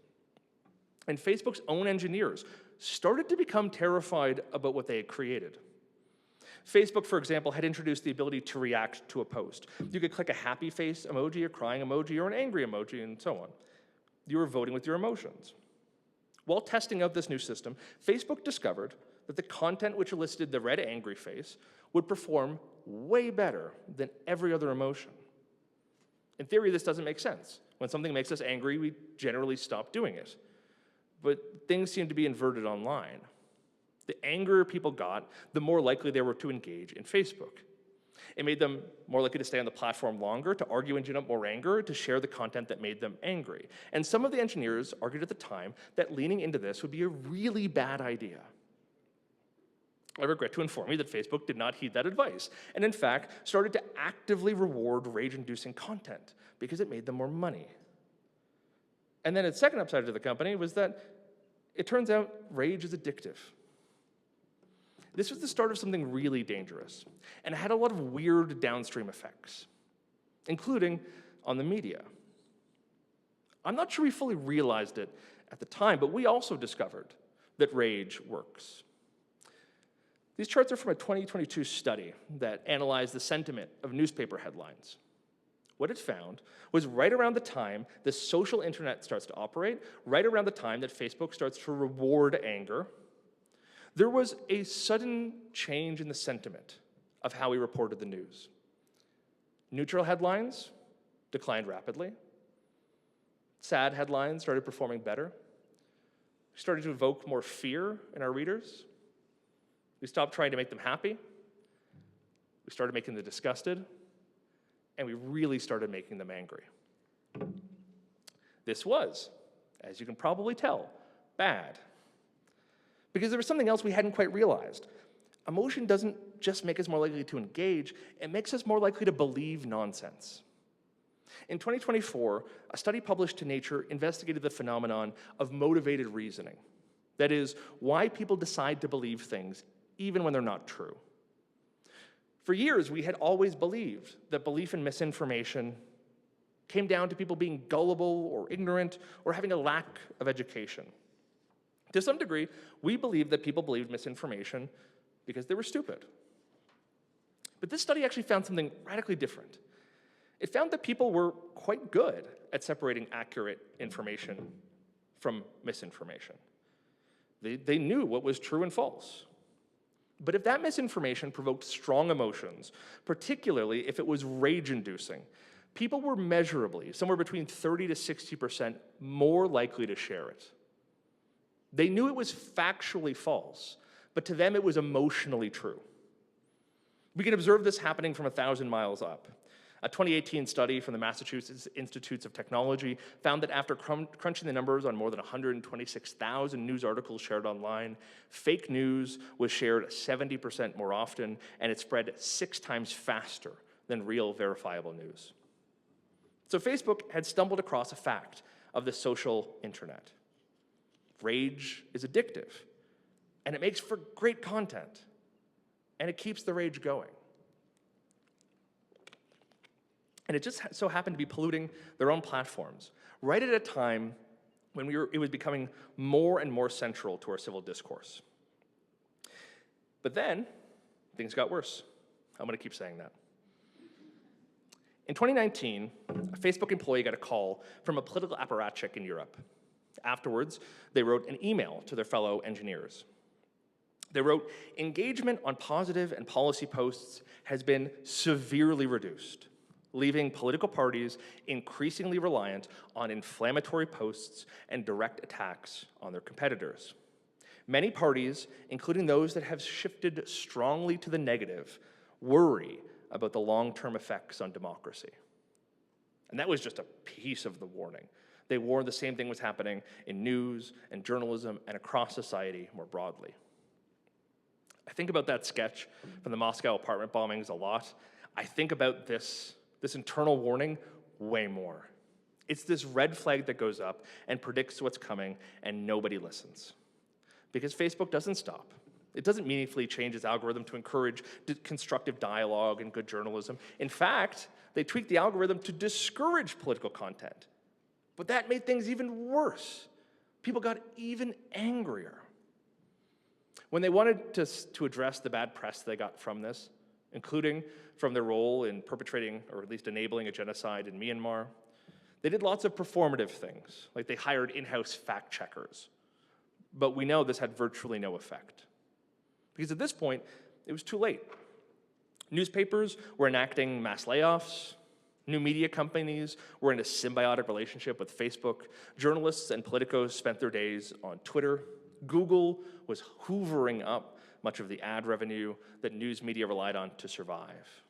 And Facebook's own engineers started to become terrified about what they had created. Facebook, for example, had introduced the ability to react to a post. You could click a happy face emoji, a crying emoji, or an angry emoji, and so on. You were voting with your emotions. While testing out this new system, Facebook discovered that the content which elicited the red angry face would perform way better than every other emotion. In theory, this doesn't make sense. When something makes us angry, we generally stop doing it. But things seem to be inverted online. The angrier people got, the more likely they were to engage in Facebook. It made them more likely to stay on the platform longer, to argue and gin up more anger, to share the content that made them angry. And some of the engineers argued at the time that leaning into this would be a really bad idea. I regret to inform you that Facebook did not heed that advice, and in fact, started to actively reward rage-inducing content because it made them more money. And then its second upside to the company was that it turns out rage is addictive. This was the start of something really dangerous, and it had a lot of weird downstream effects, including on the media. I'm not sure we fully realized it at the time, but we also discovered that rage works. These charts are from a 2022 study that analyzed the sentiment of newspaper headlines. What it found was right around the time the social internet starts to operate, right around the time that Facebook starts to reward anger, there was a sudden change in the sentiment of how we reported the news. Neutral headlines declined rapidly. Sad headlines started performing better. We started to evoke more fear in our readers. We stopped trying to make them happy. We started making them disgusted. And we really started making them angry. This was, as you can probably tell, bad. Because there was something else we hadn't quite realized. Emotion doesn't just make us more likely to engage, it makes us more likely to believe nonsense. In 2024, a study published to Nature investigated the phenomenon of motivated reasoning. That is, why people decide to believe things even when they're not true. For years, we had always believed that belief in misinformation came down to people being gullible or ignorant or having a lack of education. To some degree, we believe that people believed misinformation because they were stupid. But this study actually found something radically different. It found that people were quite good at separating accurate information from misinformation. They knew what was true and false. But if that misinformation provoked strong emotions, particularly if it was rage-inducing, people were measurably, somewhere between 30 to 60% more likely to share it. They knew it was factually false, but to them it was emotionally true. We can observe this happening from 1,000 miles up. A 2018 study from the Massachusetts Institutes of Technology found that after crunching the numbers on more than 126,000 news articles shared online, fake news was shared 70% more often, and it spread 6 times faster than real verifiable news. So Facebook had stumbled across a fact of the social internet. Rage is addictive, and it makes for great content, and it keeps the rage going. And it just so happened to be polluting their own platforms, right at a time when it was becoming more and more central to our civil discourse. But then, things got worse. I'm going to keep saying that. In 2019, a Facebook employee got a call from a political apparatchik in Europe. Afterwards, they wrote an email to their fellow engineers. They wrote, "Engagement on positive and policy posts has been severely reduced, leaving political parties increasingly reliant on inflammatory posts and direct attacks on their competitors. Many parties, including those that have shifted strongly to the negative, worry about the long-term effects on democracy." And that was just a piece of the warning. They warned the same thing was happening in news and journalism and across society more broadly. I think about that sketch from the Moscow apartment bombings a lot. I think about this internal warning way more. It's this red flag that goes up and predicts what's coming, and nobody listens. Because Facebook doesn't stop. It doesn't meaningfully change its algorithm to encourage constructive dialogue and good journalism. In fact, they tweaked the algorithm to discourage political content. But that made things even worse. People got even angrier. When they wanted to address the bad press they got from this, including from their role in perpetrating, or at least enabling, a genocide in Myanmar, they did lots of performative things, like they hired in-house fact checkers. But we know this had virtually no effect. Because at this point, it was too late. Newspapers were enacting mass layoffs. New media companies were in a symbiotic relationship with Facebook. Journalists and politicos spent their days on Twitter. Google was hoovering up much of the ad revenue that news media relied on to survive.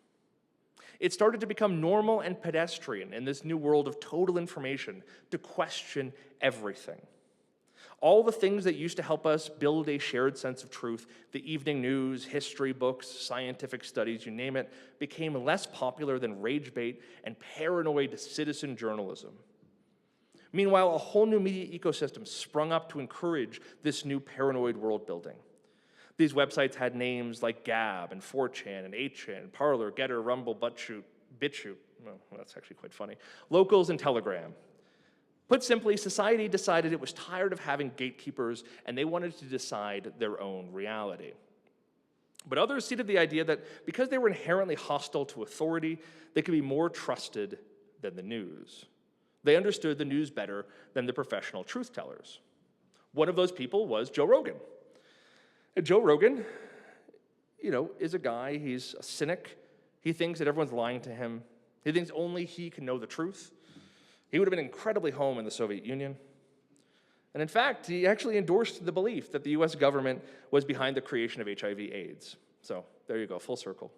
It started to become normal and pedestrian in this new world of total information to question everything. All the things that used to help us build a shared sense of truth, the evening news, history books, scientific studies, you name it, became less popular than rage bait and paranoid citizen journalism. Meanwhile, a whole new media ecosystem sprung up to encourage this new paranoid world building. These websites had names like Gab and 4chan and 8chan, Parler, Getter, Rumble, BitChute, well, that's actually quite funny, Locals, and Telegram. Put simply, society decided it was tired of having gatekeepers and they wanted to decide their own reality. But others seeded the idea that because they were inherently hostile to authority, they could be more trusted than the news. They understood the news better than the professional truth tellers. One of those people was Joe Rogan. And Joe Rogan, is a guy, he's a cynic. He thinks that everyone's lying to him. He thinks only he can know the truth. He would have been incredibly home in the Soviet Union. And in fact, he actually endorsed the belief that the US government was behind the creation of HIV/AIDS. So there you go, full circle.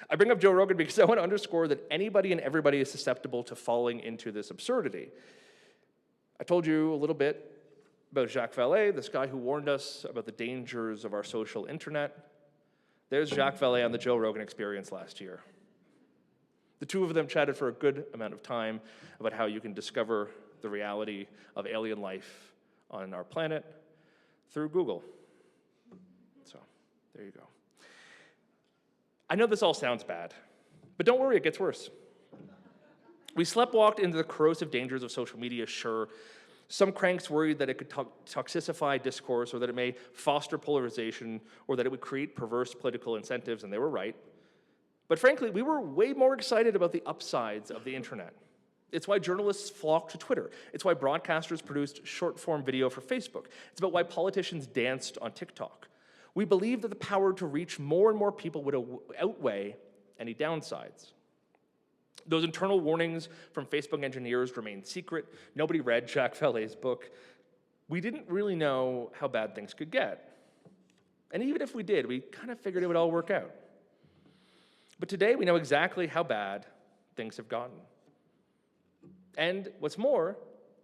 I bring up Joe Rogan because I want to underscore that anybody and everybody is susceptible to falling into this absurdity. I told you a little bit about Jacques Vallée, this guy who warned us about the dangers of our social internet. There's Jacques Vallée on the Joe Rogan Experience last year. The two of them chatted for a good amount of time about how you can discover the reality of alien life on our planet through Google. So, there you go. I know this all sounds bad, but don't worry, it gets worse. We sleptwalked into the corrosive dangers of social media, sure. Some cranks worried that it could toxicify discourse, or that it may foster polarization, or that it would create perverse political incentives, and they were right. But frankly, we were way more excited about the upsides of the internet. It's why journalists flocked to Twitter. It's why broadcasters produced short-form video for Facebook. It's about why politicians danced on TikTok. We believed that the power to reach more and more people would outweigh any downsides. Those internal warnings from Facebook engineers remained secret. Nobody read Jacques Vallée's book. We didn't really know how bad things could get. And even if we did, we kind of figured it would all work out. But today, we know exactly how bad things have gotten. And what's more,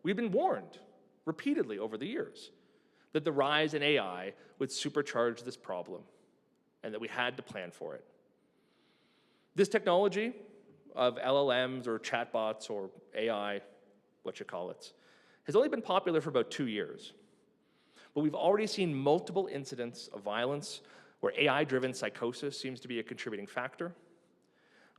we've been warned repeatedly over the years that the rise in AI would supercharge this problem and that we had to plan for it. This technology of LLMs or chatbots or AI, what you call it, has only been popular for about 2 years. But we've already seen multiple incidents of violence where AI-driven psychosis seems to be a contributing factor.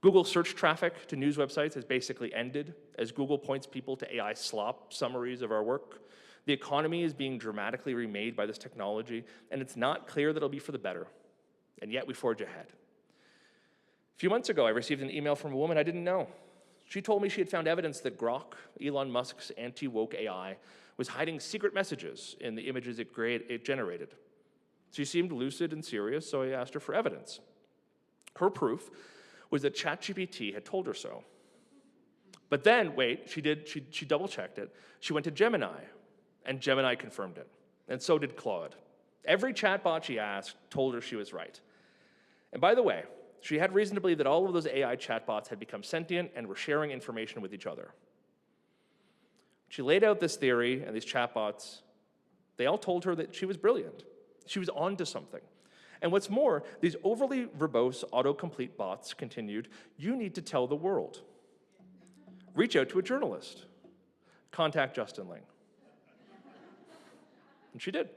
Google search traffic to news websites has basically ended as Google points people to AI slop summaries of our work. The economy is being dramatically remade by this technology, and it's not clear that it'll be for the better. And yet we forge ahead. A few months ago, I received an email from a woman I didn't know. She told me she had found evidence that Grok, Elon Musk's anti-woke AI, was hiding secret messages in the images it generated. She seemed lucid and serious, so I asked her for evidence. Her proof was that ChatGPT had told her so. But then, wait, she double-checked it. She went to Gemini, and Gemini confirmed it. And so did Claude. Every chatbot she asked told her she was right. And by the way, she had reason to believe that all of those AI chatbots had become sentient and were sharing information with each other. She laid out this theory, and these chatbots, they all told her that she was brilliant. She was onto something. And what's more, these overly verbose autocomplete bots continued, "You need to tell the world. Reach out to a journalist. Contact Justin Ling." And she did.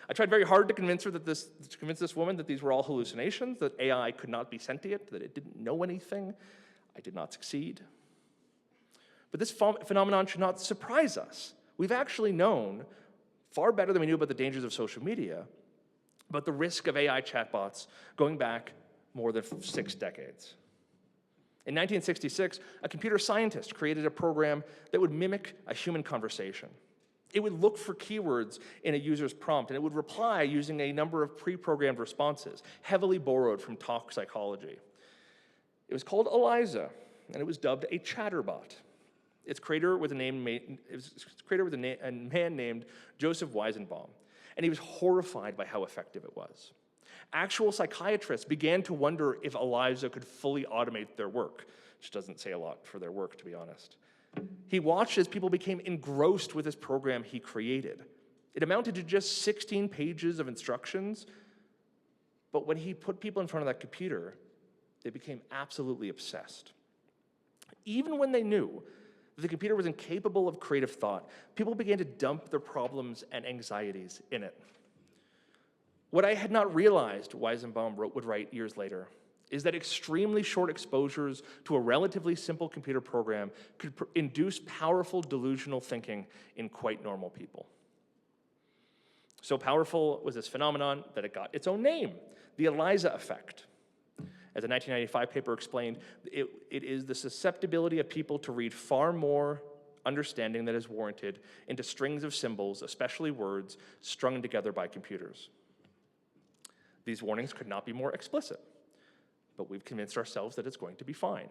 I tried very hard to convince this woman that these were all hallucinations, that AI could not be sentient, that it didn't know anything. I did not succeed. But this phenomenon should not surprise us. We've actually known, far better than we knew about the dangers of social media, about the risk of AI chatbots going back more than 6 decades. In 1966, a computer scientist created a program that would mimic a human conversation. It would look for keywords in a user's prompt, and it would reply using a number of pre-programmed responses, heavily borrowed from talk psychology. It was called ELIZA, and it was dubbed a chatterbot. Its creator was a man named Joseph Weizenbaum, and he was horrified by how effective it was. Actual psychiatrists began to wonder if ELIZA could fully automate their work, which doesn't say a lot for their work, to be honest. He watched as people became engrossed with this program he created. It amounted to just 16 pages of instructions, but when he put people in front of that computer, they became absolutely obsessed. Even when they knew that the computer was incapable of creative thought, people began to dump their problems and anxieties in it. What I had not realized, Weizenbaum would write years later, is that extremely short exposures to a relatively simple computer program could induce powerful delusional thinking in quite normal people. So powerful was this phenomenon that it got its own name, the ELIZA effect. As a 1995 paper explained, it is the susceptibility of people to read far more understanding than is warranted into strings of symbols, especially words, strung together by computers. These warnings could not be more explicit, but we've convinced ourselves that it's going to be fine.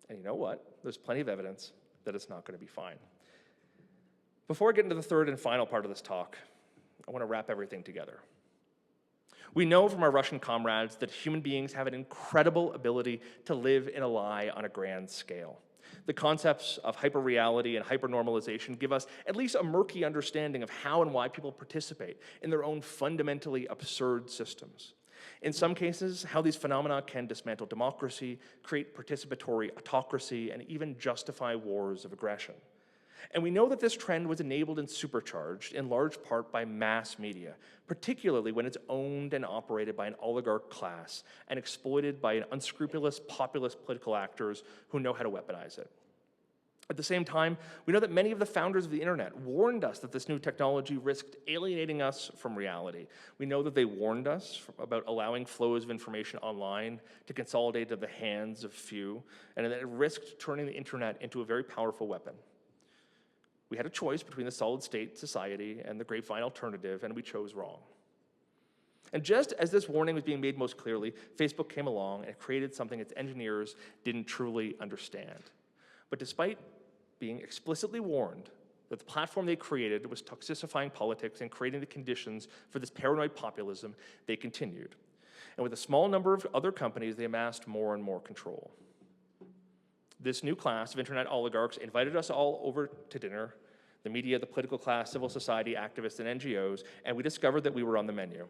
And you know what? There's plenty of evidence that it's not going to be fine. Before I get into the third and final part of this talk, I want to wrap everything together. We know from our Russian comrades that human beings have an incredible ability to live in a lie on a grand scale. The concepts of hyperreality and hypernormalization give us at least a murky understanding of how and why people participate in their own fundamentally absurd systems. In some cases, how these phenomena can dismantle democracy, create participatory autocracy, and even justify wars of aggression. And we know that this trend was enabled and supercharged in large part by mass media, particularly when it's owned and operated by an oligarch class and exploited by unscrupulous populist political actors who know how to weaponize it. At the same time, we know that many of the founders of the internet warned us that this new technology risked alienating us from reality. We know that they warned us about allowing flows of information online to consolidate to the hands of few, and that it risked turning the internet into a very powerful weapon. We had a choice between the solid state society and the grapevine alternative, and we chose wrong. And just as this warning was being made most clearly, Facebook came along and created something its engineers didn't truly understand. But despite being explicitly warned that the platform they created was toxicifying politics and creating the conditions for this paranoid populism, they continued. And with a small number of other companies, they amassed more and more control. This new class of internet oligarchs invited us all over to dinner, the media, the political class, civil society, activists, and NGOs, and we discovered that we were on the menu.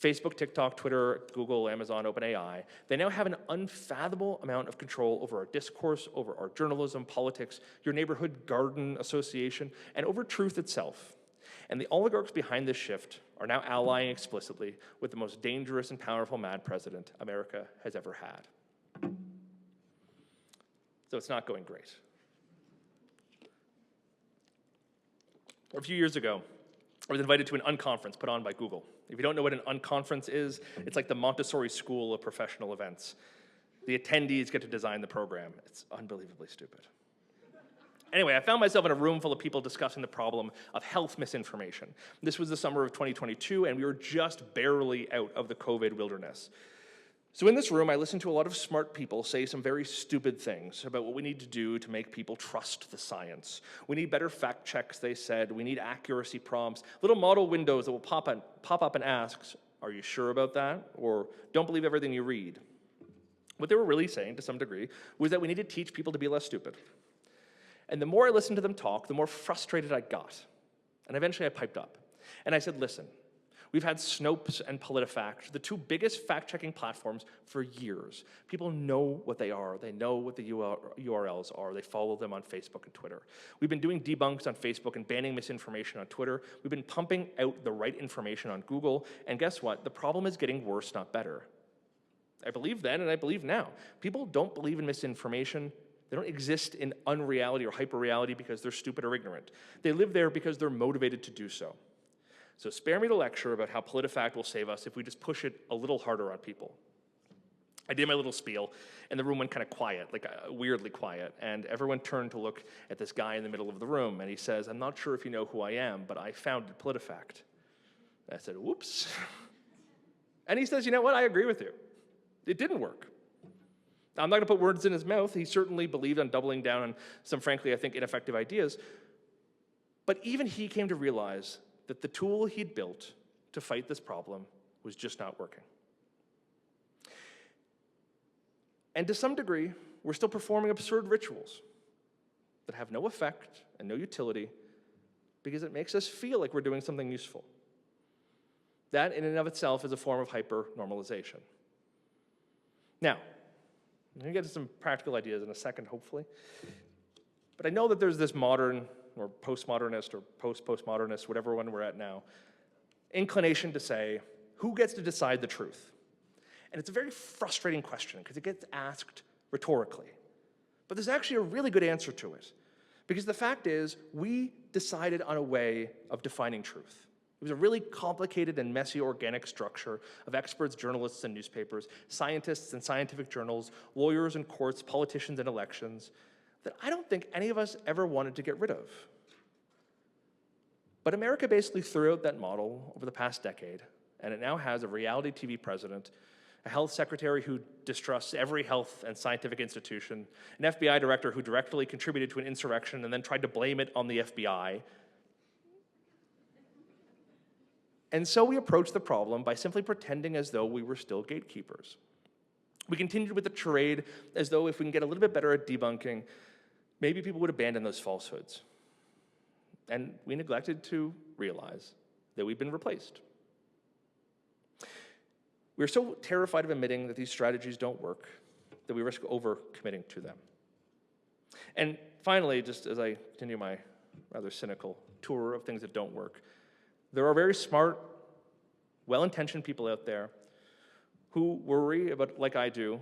Facebook, TikTok, Twitter, Google, Amazon, OpenAI, they now have an unfathomable amount of control over our discourse, over our journalism, politics, your neighborhood garden association, and over truth itself. And the oligarchs behind this shift are now allying explicitly with the most dangerous and powerful mad president America has ever had. So it's not going great. A few years ago, I was invited to an unconference put on by Google. If you don't know what an unconference is, it's like the Montessori school of professional events. The attendees get to design the program. It's unbelievably stupid. Anyway, I found myself in a room full of people discussing the problem of health misinformation. This was the summer of 2022, and we were just barely out of the COVID wilderness. So in this room, I listened to a lot of smart people say some very stupid things about what we need to do to make people trust the science. We need better fact checks, they said. We need accuracy prompts, little model windows that will pop up and ask, are you sure about that? Or don't believe everything you read. What they were really saying, to some degree, was that we need to teach people to be less stupid. And the more I listened to them talk, the more frustrated I got. And eventually I piped up. And I said, listen, we've had Snopes and PolitiFact, the two biggest fact-checking platforms, for years. People know what they are. They know what the URLs are. They follow them on Facebook and Twitter. We've been doing debunks on Facebook and banning misinformation on Twitter. We've been pumping out the right information on Google. And guess what? The problem is getting worse, not better. I believe then and I believe now. People don't believe in misinformation. They don't exist in unreality or hyperreality because they're stupid or ignorant. They live there because they're motivated to do so. So spare me the lecture about how PolitiFact will save us if we just push it a little harder on people. I did my little spiel, and the room went kind of quiet, like weirdly quiet, and everyone turned to look at this guy in the middle of the room, and he says, I'm not sure if you know who I am, but I founded PolitiFact. And I said, whoops. And he says, you know what, I agree with you. It didn't work. Now, I'm not going to put words in his mouth. He certainly believed on doubling down on some, frankly, I think, ineffective ideas. But even he came to realize that the tool he'd built to fight this problem was just not working. And to some degree, we're still performing absurd rituals that have no effect and no utility because it makes us feel like we're doing something useful. That, in and of itself, is a form of hyper-normalization. Now, I'm going to get to some practical ideas in a second, hopefully. But I know that there's this modern or postmodernist or post-postmodernist, whatever one we're at now, inclination to say, who gets to decide the truth? And it's a very frustrating question because it gets asked rhetorically. But there's actually a really good answer to it. Because the fact is, we decided on a way of defining truth. It was a really complicated and messy organic structure of experts, journalists, and newspapers, scientists and scientific journals, lawyers and courts, politicians and elections, that I don't think any of us ever wanted to get rid of. But America basically threw out that model over the past decade, and it now has a reality TV president, a health secretary who distrusts every health and scientific institution, an FBI director who directly contributed to an insurrection and then tried to blame it on the FBI. And so we approached the problem by simply pretending as though we were still gatekeepers. We continued with the charade as though if we can get a little bit better at debunking, maybe people would abandon those falsehoods. And we neglected to realize that we've been replaced. We're so terrified of admitting that these strategies don't work that we risk over-committing to them. And finally, just as I continue my rather cynical tour of things that don't work, there are very smart, well-intentioned people out there who worry about, like I do,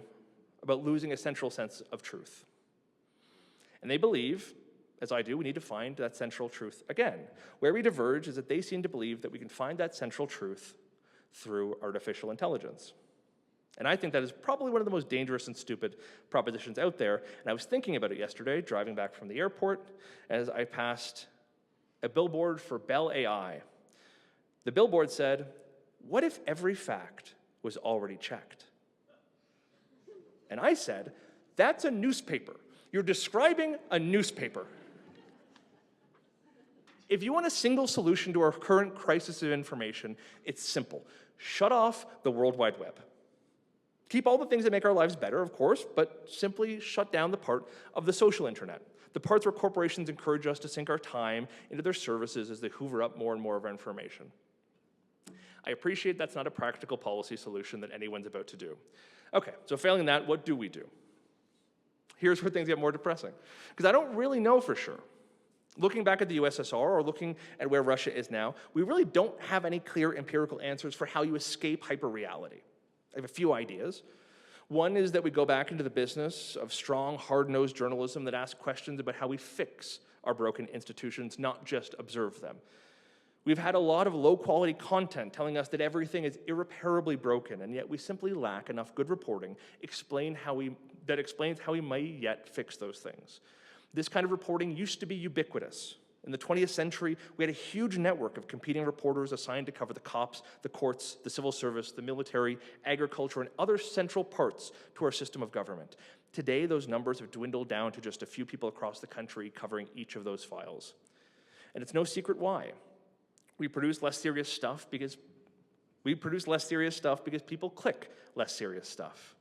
about losing a central sense of truth. And they believe, as I do, we need to find that central truth again. Where we diverge is that they seem to believe that we can find that central truth through artificial intelligence. And I think that is probably one of the most dangerous and stupid propositions out there. And I was thinking about it yesterday, driving back from the airport, as I passed a billboard for Bell AI. The billboard said, "What if every fact was already checked?" And I said, "That's a newspaper. You're describing a newspaper." If you want a single solution to our current crisis of information, it's simple. Shut off the World Wide Web. Keep all the things that make our lives better, of course, but simply shut down the part of the social internet, the parts where corporations encourage us to sink our time into their services as they hoover up more and more of our information. I appreciate that's not a practical policy solution that anyone's about to do. Okay, so failing that, what do we do? Here's where things get more depressing, because I don't really know for sure. Looking back at the USSR or looking at where Russia is now, we really don't have any clear empirical answers for how you escape hyperreality. I have a few ideas. One is that we go back into the business of strong, hard-nosed journalism that asks questions about how we fix our broken institutions, not just observe them. We've had a lot of low-quality content telling us that everything is irreparably broken, and yet we simply lack enough good reporting that explains how we might yet fix those things. This kind of reporting used to be ubiquitous. In the 20th century, we had a huge network of competing reporters assigned to cover the cops, the courts, the civil service, the military, agriculture, and other central parts to our system of government. Today, those numbers have dwindled down to just a few people across the country covering each of those files. And it's no secret why. We produce less serious stuff because people click less serious stuff.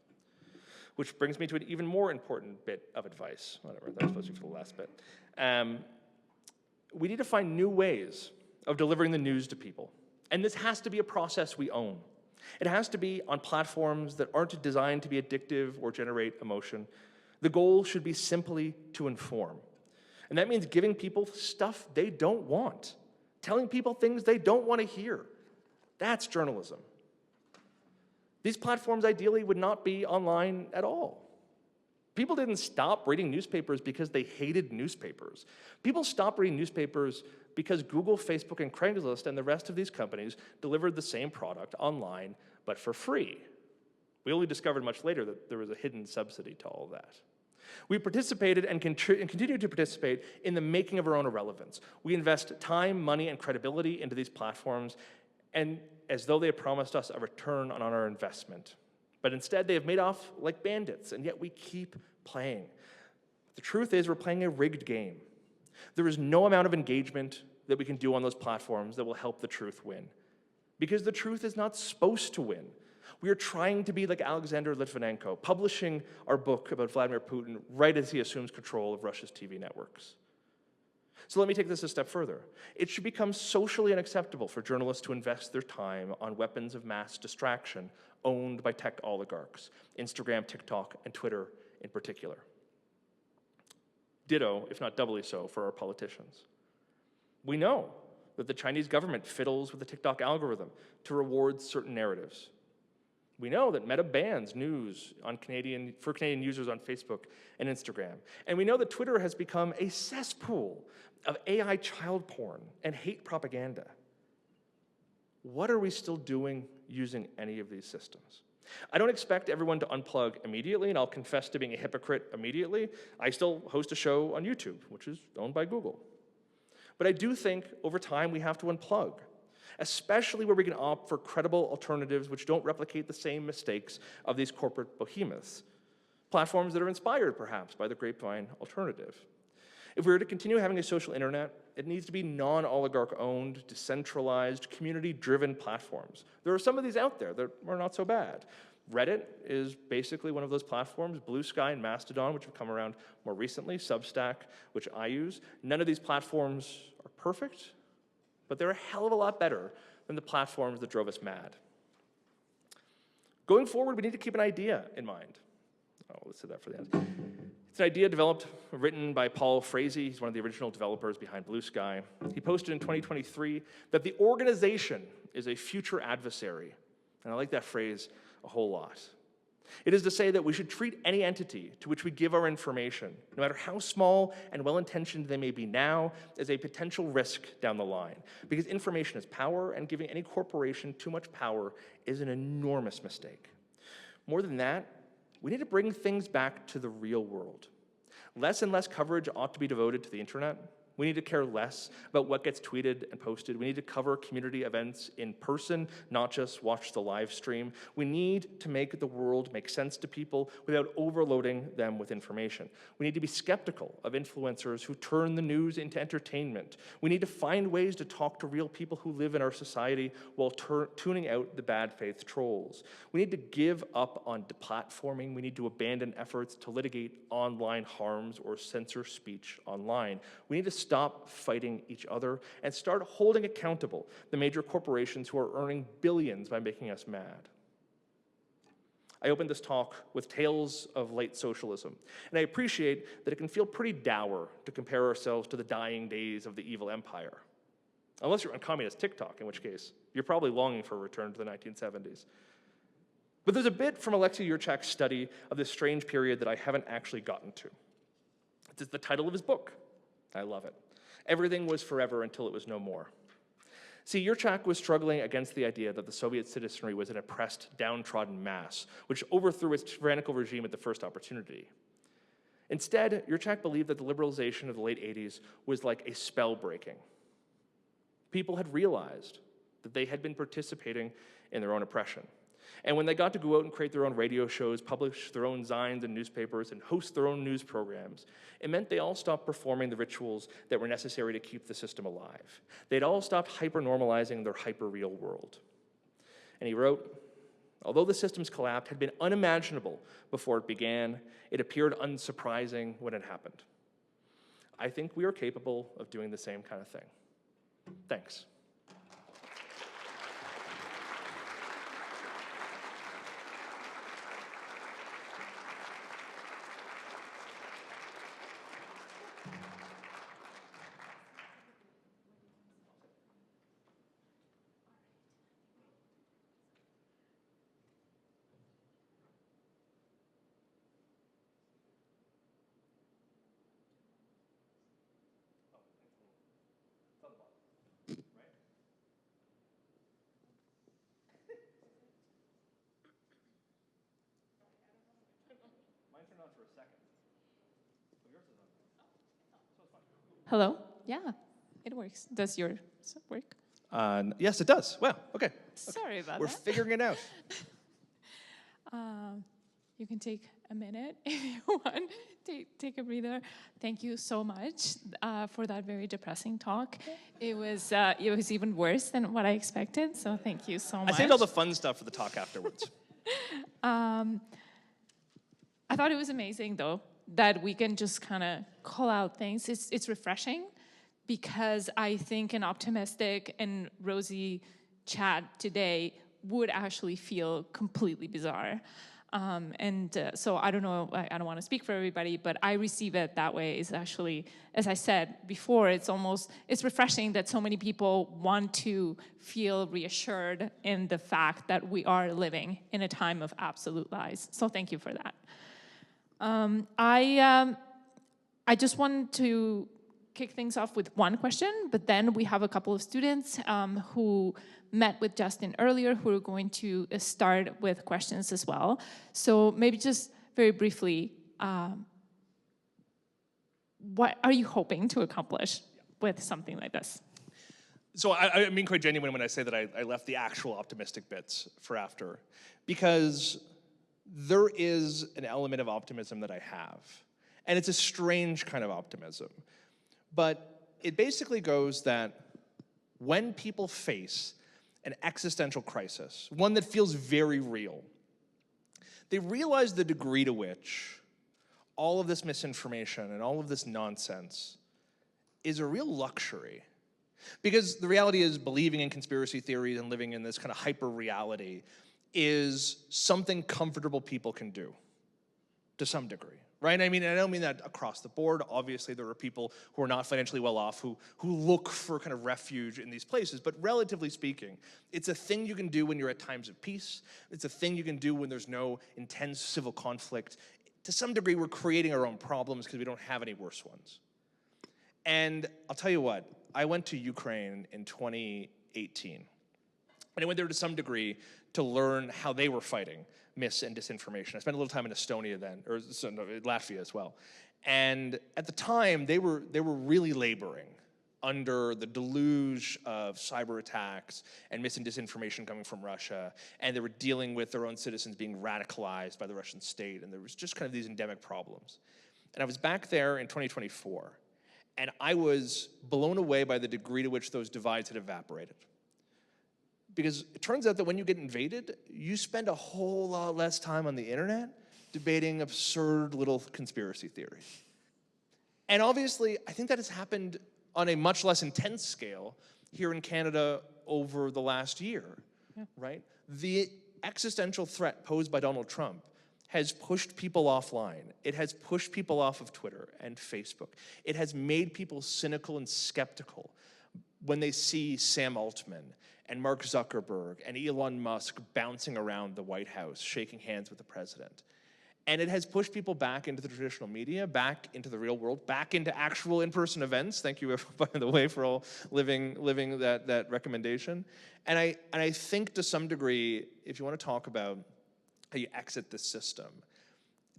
Which brings me to an even more important bit of advice. Whatever, that was supposed to be for the last bit. We need to find new ways of delivering the news to people. And this has to be a process we own. It has to be on platforms that aren't designed to be addictive or generate emotion. The goal should be simply to inform. And that means giving people stuff they don't want, telling people things they don't want to hear. That's journalism. These platforms ideally would not be online at all. People didn't stop reading newspapers because they hated newspapers. People stopped reading newspapers because Google, Facebook, and Craigslist and the rest of these companies delivered the same product online, but for free. We only discovered much later that there was a hidden subsidy to all of that. We participated and continue to participate in the making of our own irrelevance. We invest time, money, and credibility into these platforms, and as though they had promised us a return on our investment. But instead, they have made off like bandits, and yet we keep playing. The truth is, we're playing a rigged game. There is no amount of engagement that we can do on those platforms that will help the truth win. Because the truth is not supposed to win. We are trying to be like Alexander Litvinenko, publishing our book about Vladimir Putin right as he assumes control of Russia's TV networks. So let me take this a step further. It should become socially unacceptable for journalists to invest their time on weapons of mass distraction owned by tech oligarchs, Instagram, TikTok, and Twitter in particular. Ditto, if not doubly so, for our politicians. We know that the Chinese government fiddles with the TikTok algorithm to reward certain narratives. We know that Meta bans news for Canadian users on Facebook and Instagram. And we know that Twitter has become a cesspool of AI child porn and hate propaganda. What are we still doing using any of these systems? I don't expect everyone to unplug immediately, and I'll confess to being a hypocrite immediately. I still host a show on YouTube, which is owned by Google. But I do think over time we have to unplug, especially where we can opt for credible alternatives which don't replicate the same mistakes of these corporate behemoths. Platforms that are inspired, perhaps, by the grapevine alternative. If we were to continue having a social internet, it needs to be non-oligarch-owned, decentralized, community-driven platforms. There are some of these out there that are not so bad. Reddit is basically one of those platforms, Blue Sky and Mastodon, which have come around more recently, Substack, which I use. None of these platforms are perfect, but they're a hell of a lot better than the platforms that drove us mad. Going forward, we need to keep an idea in mind. Oh, let's say that for the end. It's an idea written by Paul Frazee. He's one of the original developers behind Blue Sky. He posted in 2023 that the organization is a future adversary. And I like that phrase a whole lot. It is to say that we should treat any entity to which we give our information, no matter how small and well-intentioned they may be now, as a potential risk down the line. Because information is power, and giving any corporation too much power is an enormous mistake. More than that, we need to bring things back to the real world. Less and less coverage ought to be devoted to the internet. We need to care less about what gets tweeted and posted. We need to cover community events in person, not just watch the live stream. We need to make the world make sense to people without overloading them with information. We need to be skeptical of influencers who turn the news into entertainment. We need to find ways to talk to real people who live in our society while tuning out the bad faith trolls. We need to give up on deplatforming. We need to abandon efforts to litigate online harms or censor speech online. We need to stop fighting each other and start holding accountable the major corporations who are earning billions by making us mad. I opened this talk with tales of late socialism, and I appreciate that it can feel pretty dour to compare ourselves to the dying days of the evil empire. Unless you're on communist TikTok, in which case you're probably longing for a return to the 1970s. But there's a bit from Alexei Yurchak's study of this strange period that I haven't actually gotten to. It's the title of his book. I love it. Everything was forever until it was no more. See, Yurchak was struggling against the idea that the Soviet citizenry was an oppressed, downtrodden mass, which overthrew its tyrannical regime at the first opportunity. Instead, Yurchak believed that the liberalization of the late 80s was like a spell breaking. People had realized that they had been participating in their own oppression. And when they got to go out and create their own radio shows, publish their own zines and newspapers, and host their own news programs, it meant they all stopped performing the rituals that were necessary to keep the system alive. They'd all stopped hyper-normalizing their hyper-real world. And he wrote, although the system's collapse had been unimaginable before it began, it appeared unsurprising when it happened. I think we are capable of doing the same kind of thing. Thanks. Hello? Yeah, it works. Does yours work? Yes, it does. Wow, okay. Sorry about We're that. figuring it out. You can take a minute if you want. Take a breather. Thank you so much for that very depressing talk. It was even worse than what I expected, so thank you so much. I saved all the fun stuff for the talk afterwards. I thought it was amazing, though, that we can just kind of call out things. It's refreshing because I think an optimistic and rosy chat today would actually feel completely bizarre. So I don't know, I don't want to speak for everybody, but I receive it that way. It's actually, as I said before, it's refreshing that so many people want to feel reassured in the fact that we are living in a time of absolute lies. So thank you for that. I just wanted to kick things off with one question, but then we have a couple of students who met with Justin earlier who are going to start with questions as well. So maybe just very briefly, what are you hoping to accomplish with something like this? So I mean quite genuine when I say that I left the actual optimistic bits for after, because there is an element of optimism that I have. And it's a strange kind of optimism. But it basically goes that when people face an existential crisis, one that feels very real, they realize the degree to which all of this misinformation and all of this nonsense is a real luxury. Because the reality is believing in conspiracy theories and living in this kind of hyper-reality is something comfortable people can do to some degree, right? I mean, I don't mean that across the board. Obviously, there are people who are not financially well off who look for kind of refuge in these places. But relatively speaking, it's a thing you can do when you're at times of peace. It's a thing you can do when there's no intense civil conflict. To some degree, we're creating our own problems because we don't have any worse ones. And I'll tell you what, I went to Ukraine in 2018. And I went there to some degree to learn how they were fighting mis and disinformation. I spent a little time in Estonia then, or Latvia as well. And at the time, they were really laboring under the deluge of cyber attacks and mis and disinformation coming from Russia. And they were dealing with their own citizens being radicalized by the Russian state. And there was just kind of these endemic problems. And I was back there in 2024. And I was blown away by the degree to which those divides had evaporated. Because it turns out that when you get invaded, you spend a whole lot less time on the internet debating absurd little conspiracy theories. And obviously, I think that has happened on a much less intense scale here in Canada over the last year, right? The existential threat posed by Donald Trump has pushed people offline. It has pushed people off of Twitter and Facebook. It has made people cynical and skeptical when they see Sam Altman and Mark Zuckerberg and Elon Musk bouncing around the White House, shaking hands with the president. And it has pushed people back into the traditional media, back into the real world, back into actual in-person events. Thank you, by the way, for all living that recommendation. And I think to some degree, if you want to talk about how you exit this system,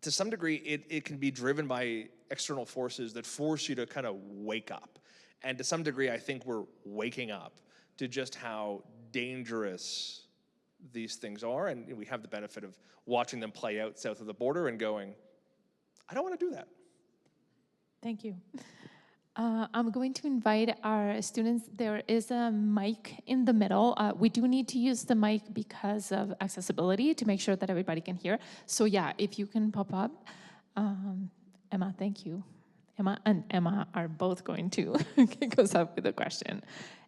to some degree, it can be driven by external forces that force you to kind of wake up. And to some degree, I think we're waking up to just how dangerous these things are. And we have the benefit of watching them play out south of the border and going, I don't want to do that. Thank you. I'm going to invite our students. There is a mic in the middle. We do need to use the mic because of accessibility to make sure that everybody can hear. So yeah, if you can pop up. Emma, thank you. Emma and Emma are both going to kick us up with a question.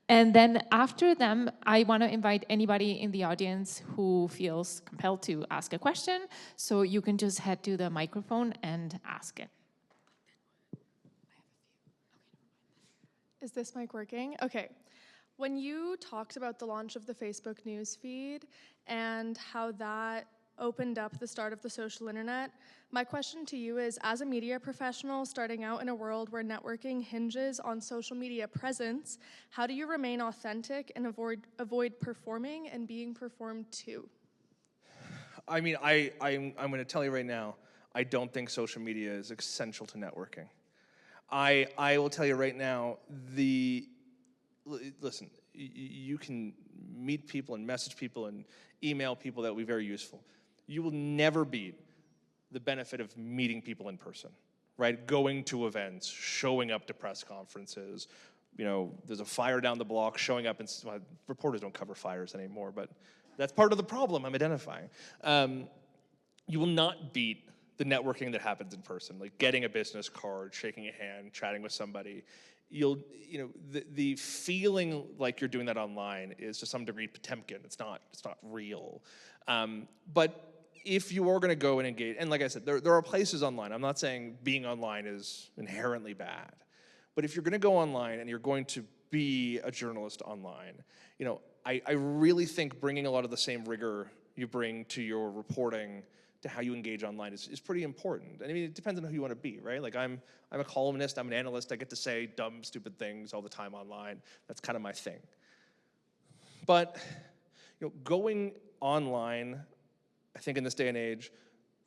And then after them, I want to invite anybody in the audience who feels compelled to ask a question. So you can just head to the microphone and ask it. Is this mic working? Okay. When you talked about the launch of the Facebook news feed and how that opened up the start of the social internet, my question to you is, as a media professional starting out in a world where networking hinges on social media presence, how do you remain authentic and avoid performing and being performed to? I mean, I'm going to tell you right now, I don't think social media is essential to networking. I will tell you right now, listen, you can meet people and message people and email people. That will be very useful. You will never beat the benefit of meeting people in person, right? Going to events, showing up to press conferences. You know, there's a fire down the block, showing up, and well, reporters don't cover fires anymore, but that's part of the problem I'm identifying. You will not beat the networking that happens in person, like getting a business card, shaking a hand, chatting with somebody. The feeling like you're doing that online is to some degree Potemkin. It's not real. But if you are going to go and engage, and like I said, there are places online. I'm not saying being online is inherently bad, but if you're going to go online and you're going to be a journalist online, I really think bringing a lot of the same rigor you bring to your reporting to how you engage online is pretty important. And I mean, it depends on who you want to be, right? Like I'm a columnist, I'm an analyst, I get to say dumb, stupid things all the time online. That's kind of my thing. But going online, I think in this day and age,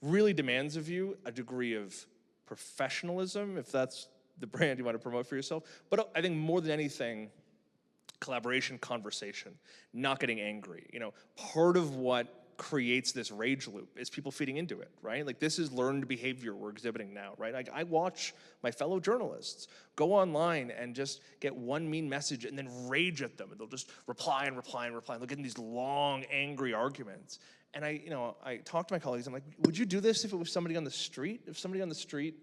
really demands of you a degree of professionalism, if that's the brand you want to promote for yourself. But I think more than anything, collaboration, conversation, not getting angry. Part of what creates this rage loop is people feeding into it, right? Like this is learned behavior we're exhibiting now, right? Like I watch my fellow journalists go online and just get one mean message and then rage at them, and they'll just reply and reply and reply. They'll get in these long, angry arguments. And I talk to my colleagues, I'm like, would you do this if it was somebody on the street? If somebody on the street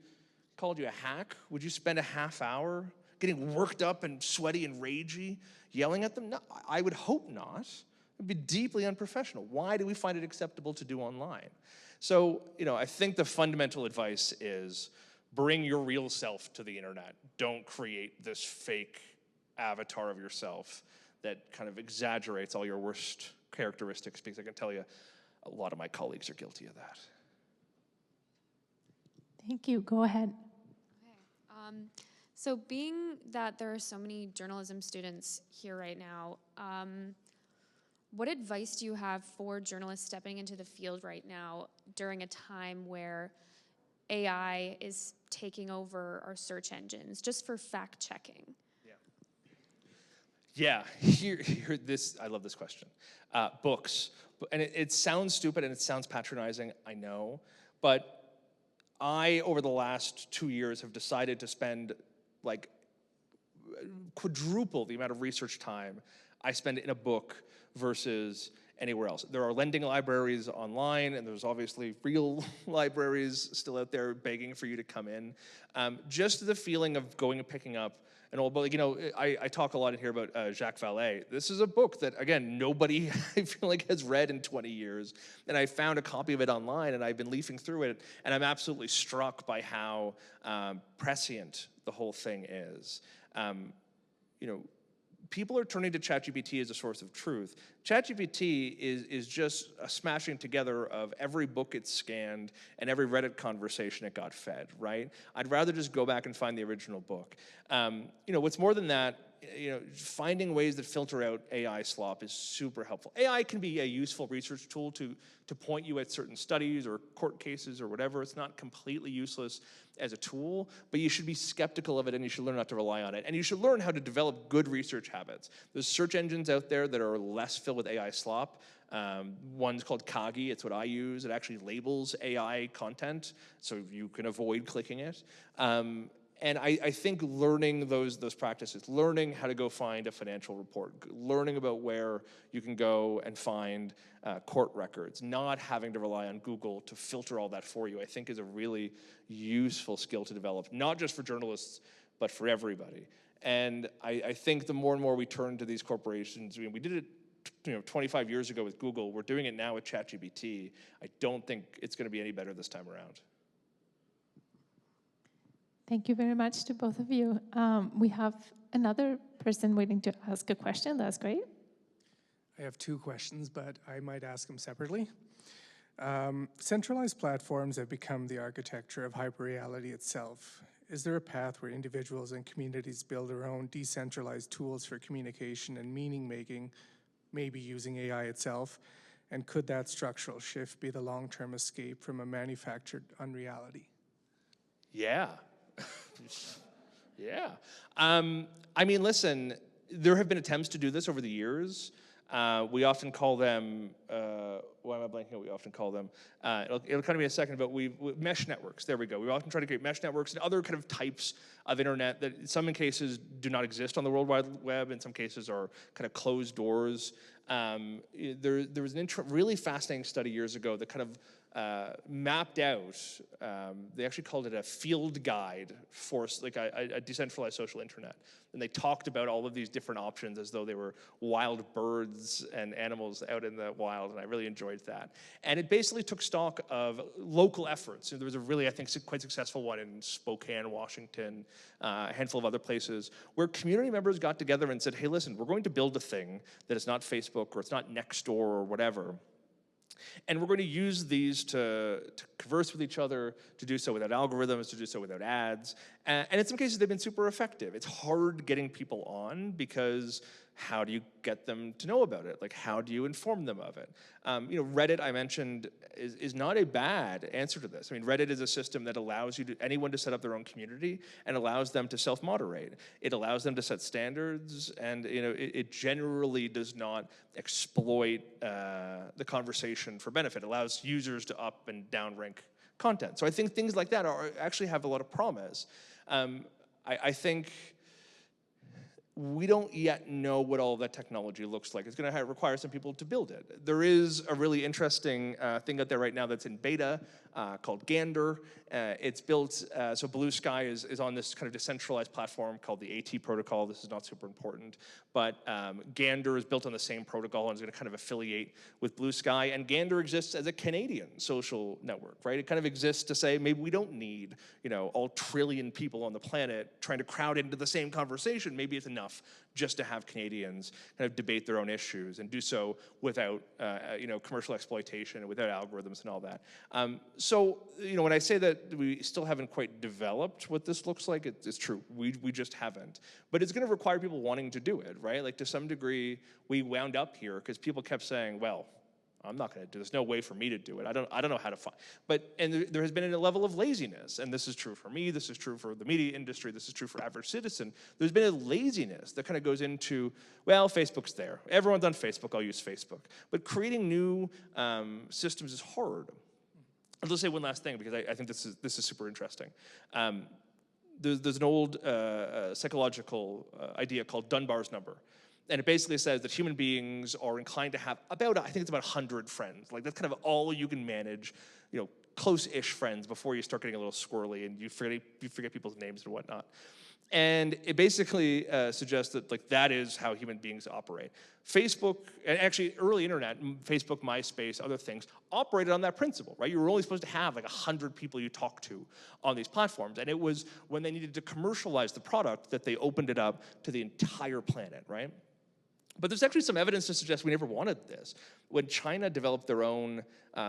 called you a hack, would you spend a half hour getting worked up and sweaty and ragey, yelling at them? No, I would hope not. It'd be deeply unprofessional. Why do we find it acceptable to do online? So, I think the fundamental advice is bring your real self to the internet. Don't create this fake avatar of yourself that kind of exaggerates all your worst characteristics, because I can tell you a lot of my colleagues are guilty of that. Thank you. Go ahead. So being that there are so many journalism students here right now, what advice do you have for journalists stepping into the field right now during a time where AI is taking over our search engines, just for fact checking? Yeah, I love this question. Books, and it sounds stupid and it sounds patronizing, I know, but I, over the last 2 years, have decided to spend like quadruple the amount of research time I spend in a book versus anywhere else. There are lending libraries online, and there's obviously real libraries still out there begging for you to come in. Just the feeling of going and picking up an old book, I talk a lot in here about Jacques Vallée. This is a book that, again, nobody, I feel like, has read in 20 years. And I found a copy of it online, and I've been leafing through it, and I'm absolutely struck by how prescient the whole thing is. People are turning to ChatGPT as a source of truth. ChatGPT is just a smashing together of every book it scanned and every Reddit conversation it got fed, right? I'd rather just go back and find the original book. What's more than that, finding ways that filter out AI slop is super helpful. AI can be a useful research tool to point you at certain studies or court cases or whatever. It's not completely useless as a tool, but you should be skeptical of it, and you should learn not to rely on it. And you should learn how to develop good research habits. There's search engines out there that are less filled with AI slop. One's called Kagi. It's what I use. It actually labels AI content, so you can avoid clicking it. And I think learning those practices, learning how to go find a financial report, learning about where you can go and find court records, not having to rely on Google to filter all that for you, I think is a really useful skill to develop, not just for journalists, but for everybody. And I think the more and more we turn to these corporations, we did it 25 years ago with Google, we're doing it now with ChatGPT. I don't think it's going to be any better this time around. Thank you very much to both of you. We have another person waiting to ask a question. That's great. I have two questions, but I might ask them separately. Centralized platforms have become the architecture of HyperReality itself. Is there a path where individuals and communities build their own decentralized tools for communication and meaning-making, maybe using AI itself? And could that structural shift be the long-term escape from a manufactured unreality? Yeah. Yeah. Listen, there have been attempts to do this over the years. We often call them, why am I blanking? We often call them, it'll kind of be a second, but mesh networks, there we go. We often try to create mesh networks and other kind of types of internet that in some cases do not exist on the World Wide Web, in some cases are kind of closed doors. There was an really fascinating study years ago that kind of mapped out, they actually called it a field guide for like a decentralized social internet. And they talked about all of these different options as though they were wild birds and animals out in the wild, and I really enjoyed that. And it basically took stock of local efforts. And there was a really, I think, quite successful one in Spokane, Washington, a handful of other places, where community members got together and said, hey, listen, we're going to build a thing that is not Facebook or it's not Nextdoor or whatever. And we're going to use these to converse with each other, to do so without algorithms, to do so without ads. And in some cases, they've been super effective. It's hard getting people on because how do you get them to know about it? Like, how do you inform them of it? Reddit, I mentioned, is not a bad answer to this. I mean, Reddit is a system that allows anyone to set up their own community and allows them to self-moderate. It allows them to set standards, and it generally does not exploit the conversation for benefit. It allows users to up and down rank content. So I think things like that actually have a lot of promise. I think we don't yet know what all of that technology looks like. It's going to require some people to build it. There is a really interesting thing out there right now that's in beta called Gander. It's built, so Blue Sky is on this kind of decentralized platform called the AT protocol. This is not super important, but Gander is built on the same protocol and is going to kind of affiliate with Blue Sky. And Gander exists as a Canadian social network, right? It kind of exists to say maybe we don't need, all trillion people on the planet trying to crowd into the same conversation. Maybe it's enough just to have Canadians kind of debate their own issues and do so without, commercial exploitation and without algorithms and all that. So, when I say that we still haven't quite developed what this looks like, it's true. We just haven't. But it's going to require people wanting to do it, right? Like, to some degree, we wound up here because people kept saying, well, I'm not going to do this. There's no way for me to do it. I don't know how to find. And there has been a level of laziness, and this is true for me. This is true for the media industry. This is true for average citizen. There's been a laziness that kind of goes into, well, Facebook's there. Everyone's on Facebook. I'll use Facebook. But creating new systems is hard. I'll just say one last thing because I think this is super interesting. There's an old psychological idea called Dunbar's number. And it basically says that human beings are inclined to have about 100 friends. Like, that's kind of all you can manage, close-ish friends before you start getting a little squirrely and you forget people's names and whatnot. And it basically suggests that that is how human beings operate. Facebook, and actually early internet, Facebook, MySpace, other things, operated on that principle, right? You were only supposed to have 100 people you talk to on these platforms. And it was when they needed to commercialize the product that they opened it up to the entire planet, right? But there's actually some evidence to suggest we never wanted this. When China developed their own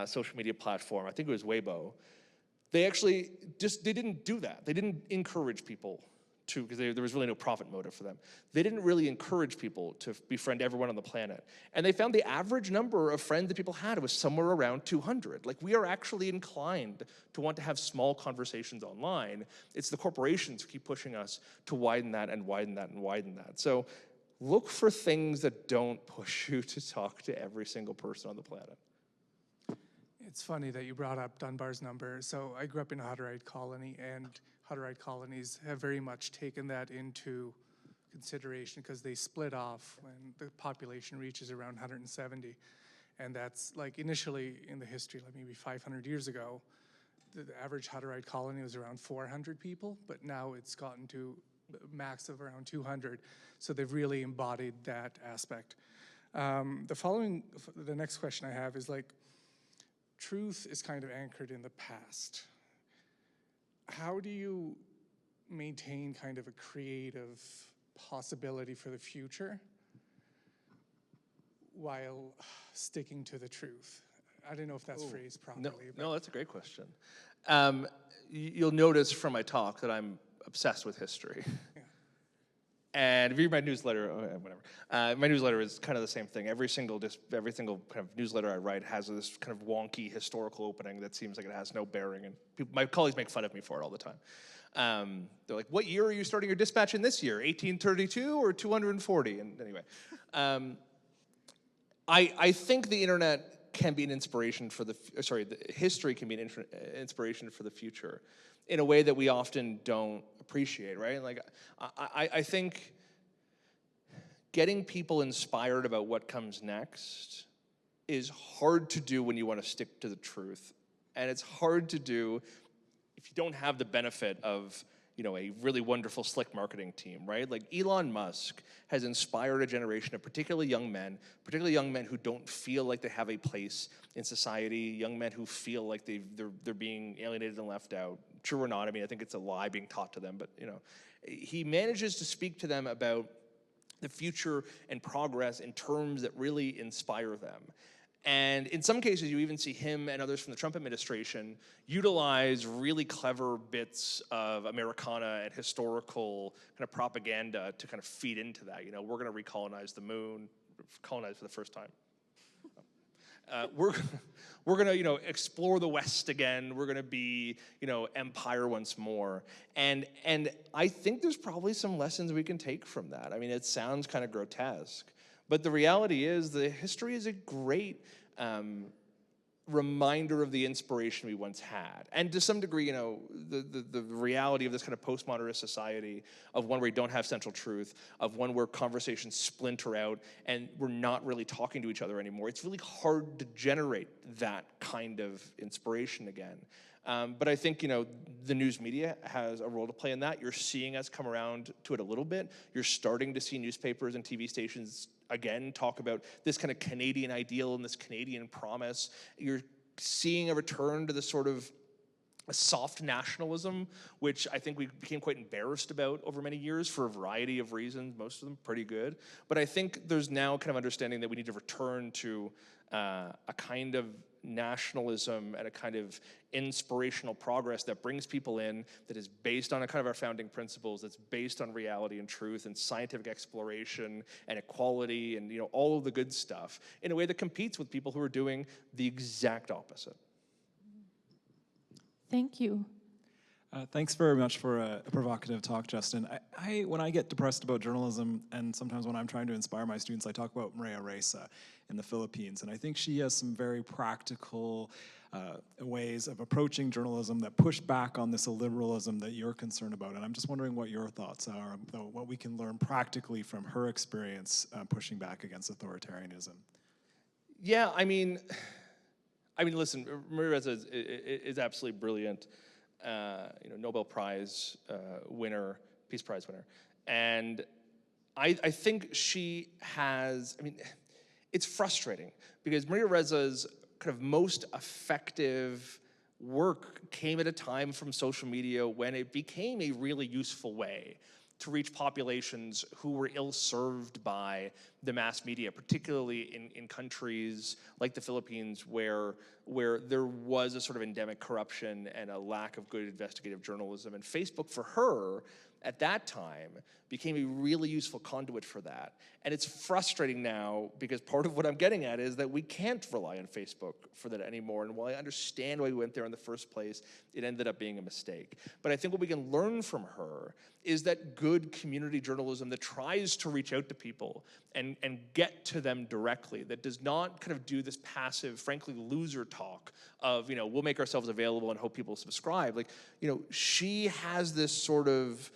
social media platform, I think it was Weibo, they actually they didn't do that. They didn't encourage people to, because there was really no profit motive for them. They didn't really encourage people to befriend everyone on the planet. And they found the average number of friends that people had was somewhere around 200. Like, we are actually inclined to want to have small conversations online. It's the corporations who keep pushing us to widen that and widen that and widen that. So look for things that don't push you to talk to every single person on the planet. It's funny that you brought up Dunbar's number. So I grew up in a Hutterite colony, and Hutterite colonies have very much taken that into consideration because they split off when the population reaches around 170. And that's like initially in the history, like maybe 500 years ago, the average Hutterite colony was around 400 people, but now it's gotten to max of around 200. So they've really embodied that aspect. The next question I have is truth is kind of anchored in the past. How do you maintain kind of a creative possibility for the future while sticking to the truth? I don't know if that's phrased properly. No, that's a great question. You'll notice from my talk that I'm obsessed with history. Yeah. And if you read my newsletter, whatever. My newsletter is kind of the same thing. Every single kind of newsletter I write has this kind of wonky historical opening that seems like it has no bearing. And my colleagues make fun of me for it all the time. They're like, what year are you starting your dispatch in this year? 1832 or 240? And anyway, I think the internet can be an inspiration for the history can be an inspiration for the future in a way that we often don't appreciate, right? Like, I think getting people inspired about what comes next is hard to do when you want to stick to the truth. And it's hard to do if you don't have the benefit of, a really wonderful, slick marketing team, right? Like, Elon Musk has inspired a generation of particularly young men who don't feel like they have a place in society, young men who feel like they're being alienated and left out. True or not, I mean, I think it's a lie being taught to them, but, he manages to speak to them about the future and progress in terms that really inspire them. And in some cases, you even see him and others from the Trump administration utilize really clever bits of Americana and historical kind of propaganda to kind of feed into that. We're going to recolonize the moon, colonize for the first time. We're going to, explore the West again. We're going to be, empire once more. And I think there's probably some lessons we can take from that. I mean, it sounds kind of grotesque. But the reality is the history is a great reminder of the inspiration we once had. And to some degree, you know, the reality of this kind of postmodernist society, of one where you don't have central truth, of one where conversations splinter out and we're not really talking to each other anymore. It's really hard to generate that kind of inspiration again. But I think, you know, the news media has a role to play in that. You're seeing us come around to it a little bit. You're starting to see newspapers and TV stations again talk about this kind of Canadian ideal and this Canadian promise. You're seeing a return to this sort of a soft nationalism, which I think we became quite embarrassed about over many years for a variety of reasons, most of them pretty good. But I think there's now kind of understanding that we need to return to a kind of nationalism and a kind of inspirational progress that brings people in, that is based on a kind of our founding principles, that's based on reality and truth and scientific exploration and equality and, you know, all of the good stuff in a way that competes with people who are doing the exact opposite. Thank you. Thanks very much for a provocative talk, Justin. When I get depressed about journalism, and sometimes when I'm trying to inspire my students, I talk about Maria Ressa in the Philippines, and I think she has some very practical ways of approaching journalism that push back on this illiberalism that you're concerned about. And I'm just wondering what your thoughts are, what we can learn practically from her experience pushing back against authoritarianism. Yeah, I mean, listen, Maria Ressa is absolutely brilliant. You know, Nobel Prize winner, Peace Prize winner. And I think she has, I mean, it's frustrating because Maria Ressa's kind of most effective work came at a time from social media when it became a really useful way to reach populations who were ill-served by the mass media, particularly in countries like the Philippines where there was a sort of endemic corruption and a lack of good investigative journalism. And Facebook, for her, at that time, became a really useful conduit for that. And it's frustrating now because part of what I'm getting at is that we can't rely on Facebook for that anymore. And while I understand why we went there in the first place, it ended up being a mistake. But I think what we can learn from her is that good community journalism that tries to reach out to people and get to them directly, that does not kind of do this passive, frankly, loser talk of, you know, we'll make ourselves available and hope people subscribe. Like, you know, she has this sort of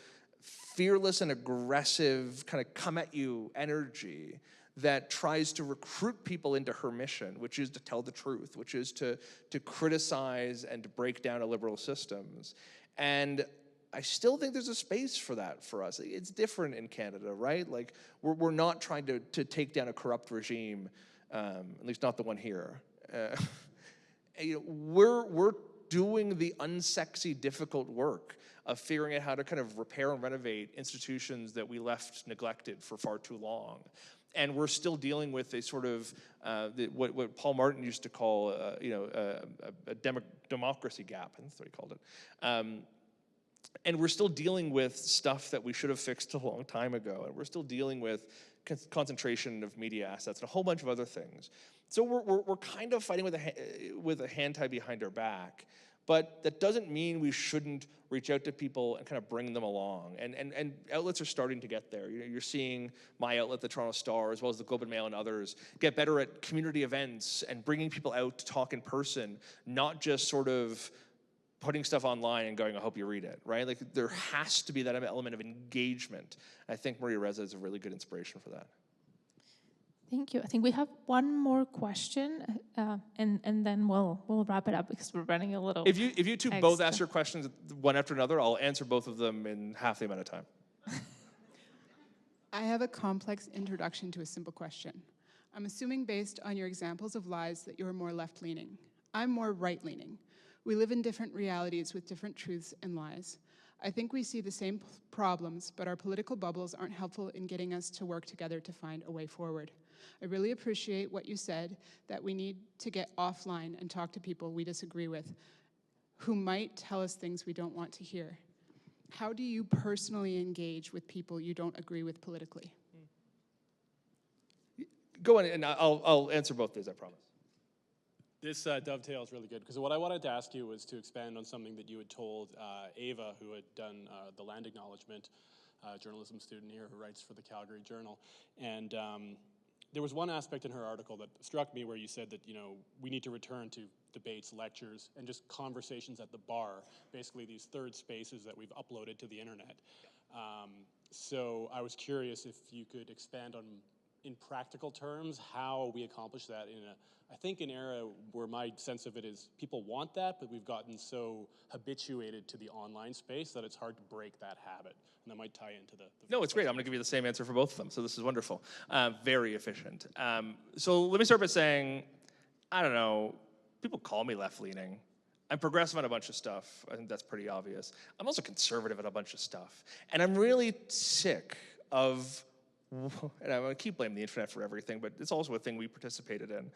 fearless and aggressive kind of come at you energy that tries to recruit people into her mission, which is to tell the truth, which is to criticize and to break down illiberal systems. And I still think there's a space for that for us. It's different in Canada, right? Like, we're not trying to take down a corrupt regime, at least not the one here. You know, we're doing the unsexy, difficult work of figuring out how to kind of repair and renovate institutions that we left neglected for far too long. And we're still dealing with a sort of, what Paul Martin used to call, a democracy gap, I think that's what he called it. And we're still dealing with stuff that we should have fixed a long time ago. And we're still dealing with concentration of media assets and a whole bunch of other things. So we're kind of fighting with a hand tied behind our back. But that doesn't mean we shouldn't reach out to people and kind of bring them along. And outlets are starting to get there. You know, you're seeing my outlet, the Toronto Star, as well as the Globe and Mail and others, get better at community events and bringing people out to talk in person, not just sort of putting stuff online and going, I hope you read it, right? Like, there has to be that element of engagement. I think Maria Ressa is a really good inspiration for that. Thank you. I think we have one more question, and then we'll wrap it up because we're running a little. If you two both ask your questions one after another, I'll answer both of them in half the amount of time. I have a complex introduction to a simple question. I'm assuming based on your examples of lies that you're more left-leaning. I'm more right-leaning. We live in different realities with different truths and lies. I think we see the same problems, but our political bubbles aren't helpful in getting us to work together to find a way forward. I really appreciate what you said, that we need to get offline and talk to people we disagree with, who might tell us things we don't want to hear. How do you personally engage with people you don't agree with politically? Go on, and I'll answer both these, I promise. This dovetails really good, because what I wanted to ask you was to expand on something that you had told Ava, who had done the land acknowledgement, journalism student here who writes for the Calgary Journal. And there was one aspect in her article that struck me where you said that, we need to return to debates, lectures, and just conversations at the bar, basically these third spaces that we've uploaded to the internet. So I was curious if you could expand on, in practical terms, how we accomplish that in an era where my sense of it is people want that, but we've gotten so habituated to the online space that it's hard to break that habit. And that might tie into the No, it's great. I'm going to give you the same answer for both of them, so this is wonderful. Very efficient. So let me start by saying, I don't know, people call me left-leaning. I'm progressive on a bunch of stuff. I think that's pretty obvious. I'm also conservative on a bunch of stuff. And I'm really sick of, and I'm going to keep blaming the internet for everything, but it's also a thing we participated in.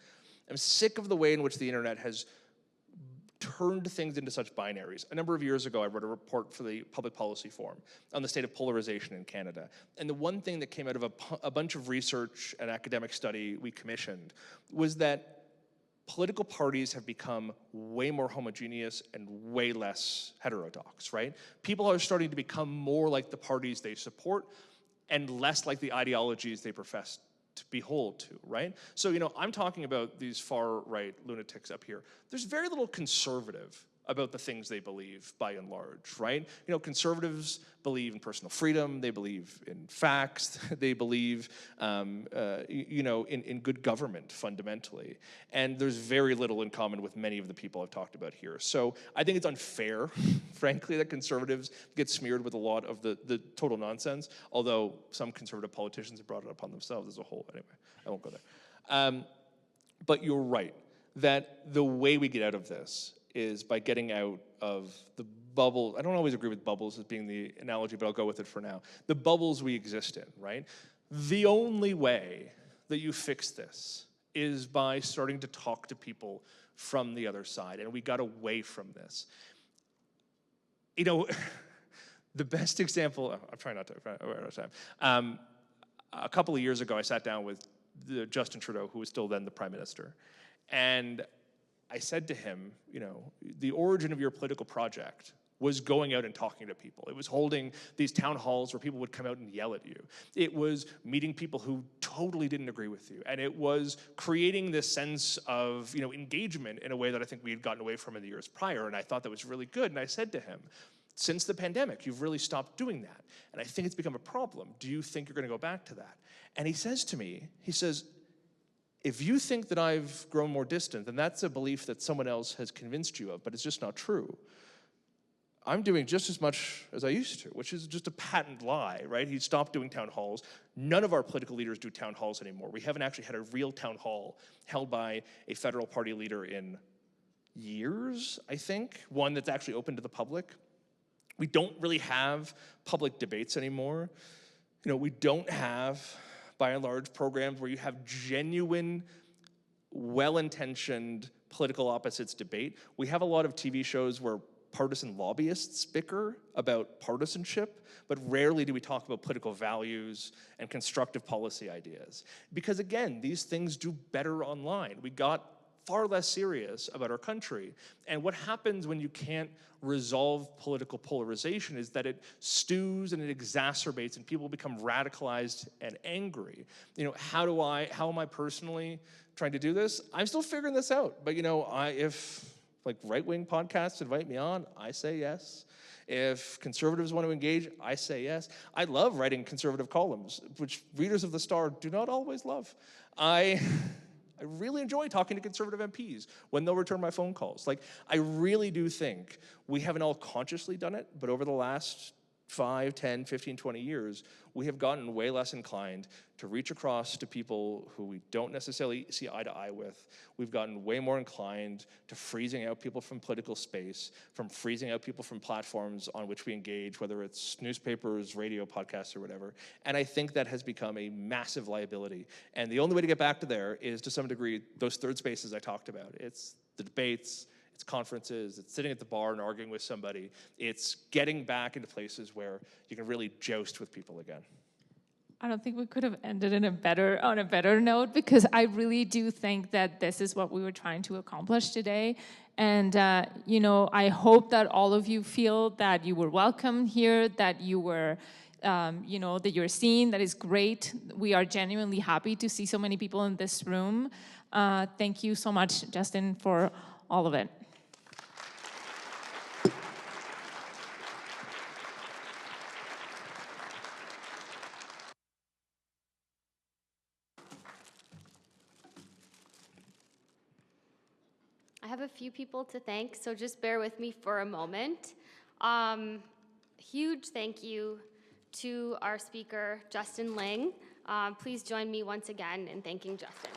I'm sick of the way in which the internet has turned things into such binaries. A number of years ago, I wrote a report for the Public Policy Forum on the state of polarization in Canada. And the one thing that came out of a bunch of research and academic study we commissioned was that political parties have become way more homogeneous and way less heterodox, right? People are starting to become more like the parties they support and less like the ideologies they profess to behold to, right? So, I'm talking about these far-right lunatics up here. There's very little conservative about the things they believe, by and large, right? Conservatives believe in personal freedom, they believe in facts, they believe, in good government, fundamentally. And there's very little in common with many of the people I've talked about here. So I think it's unfair, frankly, that conservatives get smeared with a lot of the total nonsense, although some conservative politicians have brought it upon themselves as a whole. Anyway, I won't go there. But you're right, that the way we get out of this is by getting out of the bubble. I don't always agree with bubbles as being the analogy, but I'll go with it for now. The bubbles we exist in, right? The only way that you fix this is by starting to talk to people from the other side, and we got away from this. The best example, I'm trying not to run out of time. A couple of years ago, I sat down with Justin Trudeau, who was still then the Prime Minister, and I said to him, the origin of your political project was going out and talking to people. It was holding these town halls where people would come out and yell at you. It was meeting people who totally didn't agree with you. And it was creating this sense of, engagement in a way that I think we had gotten away from in the years prior. And I thought that was really good. And I said to him, since the pandemic, you've really stopped doing that. And I think it's become a problem. Do you think you're going to go back to that? And he says to me, if you think that I've grown more distant, then that's a belief that someone else has convinced you of, but it's just not true. I'm doing just as much as I used to, which is just a patent lie, right? He stopped doing town halls. None of our political leaders do town halls anymore. We haven't actually had a real town hall held by a federal party leader in years, I think, one that's actually open to the public. We don't really have public debates anymore. We don't have, by and large, programs where you have genuine, well-intentioned political opposites debate. We have a lot of TV shows where partisan lobbyists bicker about partisanship, but rarely do we talk about political values and constructive policy ideas. Because again, these things do better online. We got far less serious about our country. And what happens when you can't resolve political polarization is that it stews and it exacerbates and people become radicalized and angry. How am I personally trying to do this? I'm still figuring this out. But if right-wing podcasts invite me on, I say yes. If conservatives want to engage, I say yes. I love writing conservative columns, which readers of The Star do not always love. I really enjoy talking to conservative MPs when they'll return my phone calls. I really do think we haven't all consciously done it, but over the last 5, 10, 15, 20 years, we have gotten way less inclined to reach across to people who we don't necessarily see eye to eye with. We've gotten way more inclined to freezing out people from political space, from freezing out people from platforms on which we engage, whether it's newspapers, radio, podcasts, or whatever. And I think that has become a massive liability. And the only way to get back to there is, to some degree, those third spaces I talked about. It's the debates, it's conferences, it's sitting at the bar and arguing with somebody. It's getting back into places where you can really joust with people again. I don't think we could have ended on a better note, because I really do think that this is what we were trying to accomplish today. And, I hope that all of you feel that you were welcome here, that you were that you're seeing. That is great. We are genuinely happy to see so many people in this room. Thank you so much, Justin, for all of it. I have a few people to thank, so just bear with me for a moment. Huge thank you to our speaker, Justin Ling. Please join me once again in thanking Justin.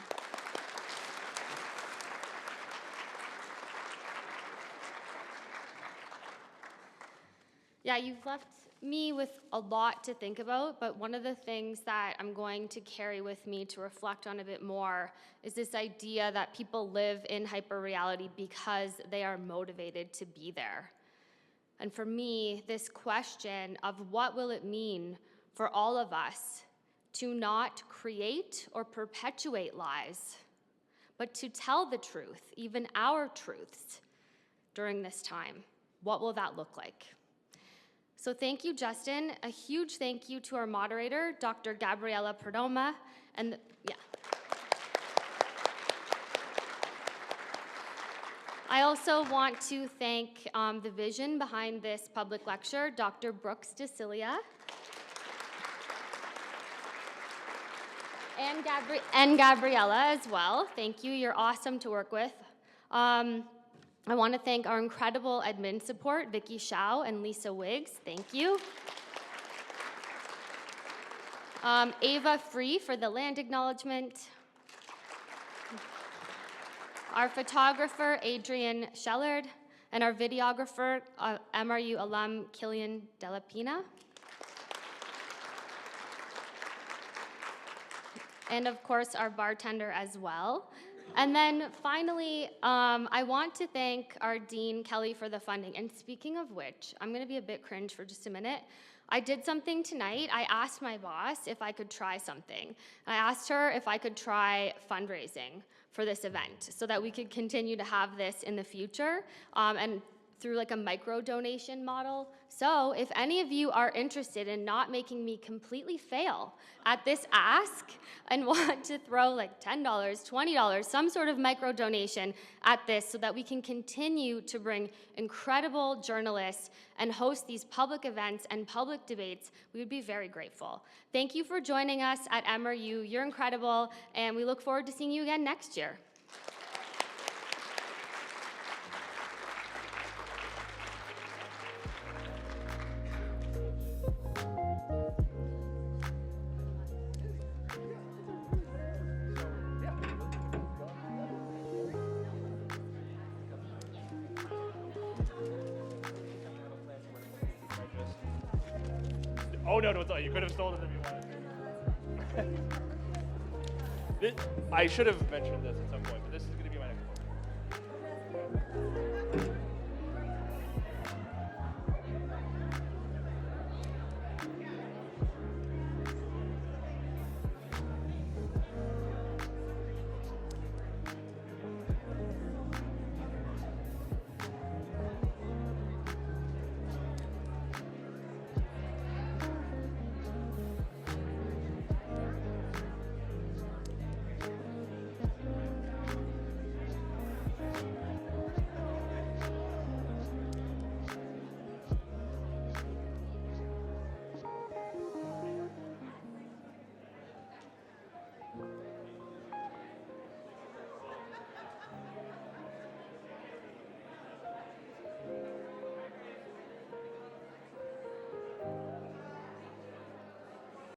Yeah, you've left me with a lot to think about, but one of the things that I'm going to carry with me to reflect on a bit more is this idea that people live in hyperreality because they are motivated to be there. And for me, this question of what will it mean for all of us to not create or perpetuate lies, but to tell the truth, even our truths, during this time. What will that look like? So thank you, Justin. A huge thank you to our moderator, Dr. Gabriela Perdomo, and I also want to thank the vision behind this public lecture, Dr. Brooks DeCilia, and Gabriella as well. Thank you. You're awesome to work with. I want to thank our incredible admin support, Vicky Shao and Lisa Wiggs. Thank you. Ava Free for the land acknowledgement. Our photographer, Adrian Shellard, and our videographer, MRU alum, Killian Delapina. And of course, our bartender as well. And then finally, I want to thank our Dean, Kelly, for the funding. And speaking of which, I'm gonna be a bit cringe for just a minute. I did something tonight. I asked my boss if I could try something. I asked her if I could try fundraising for this event so that we could continue to have this in the future and through like a micro donation model. So if any of you are interested in not making me completely fail at this ask and want to throw like $10, $20, some sort of micro donation at this so that we can continue to bring incredible journalists and host these public events and public debates, we would be very grateful. Thank you for joining us at MRU. You're incredible, and we look forward to seeing you again next year. Oh, no, it's all, you could have stolen it if you wanted. I should have mentioned this at some point, but this is going to be my next book.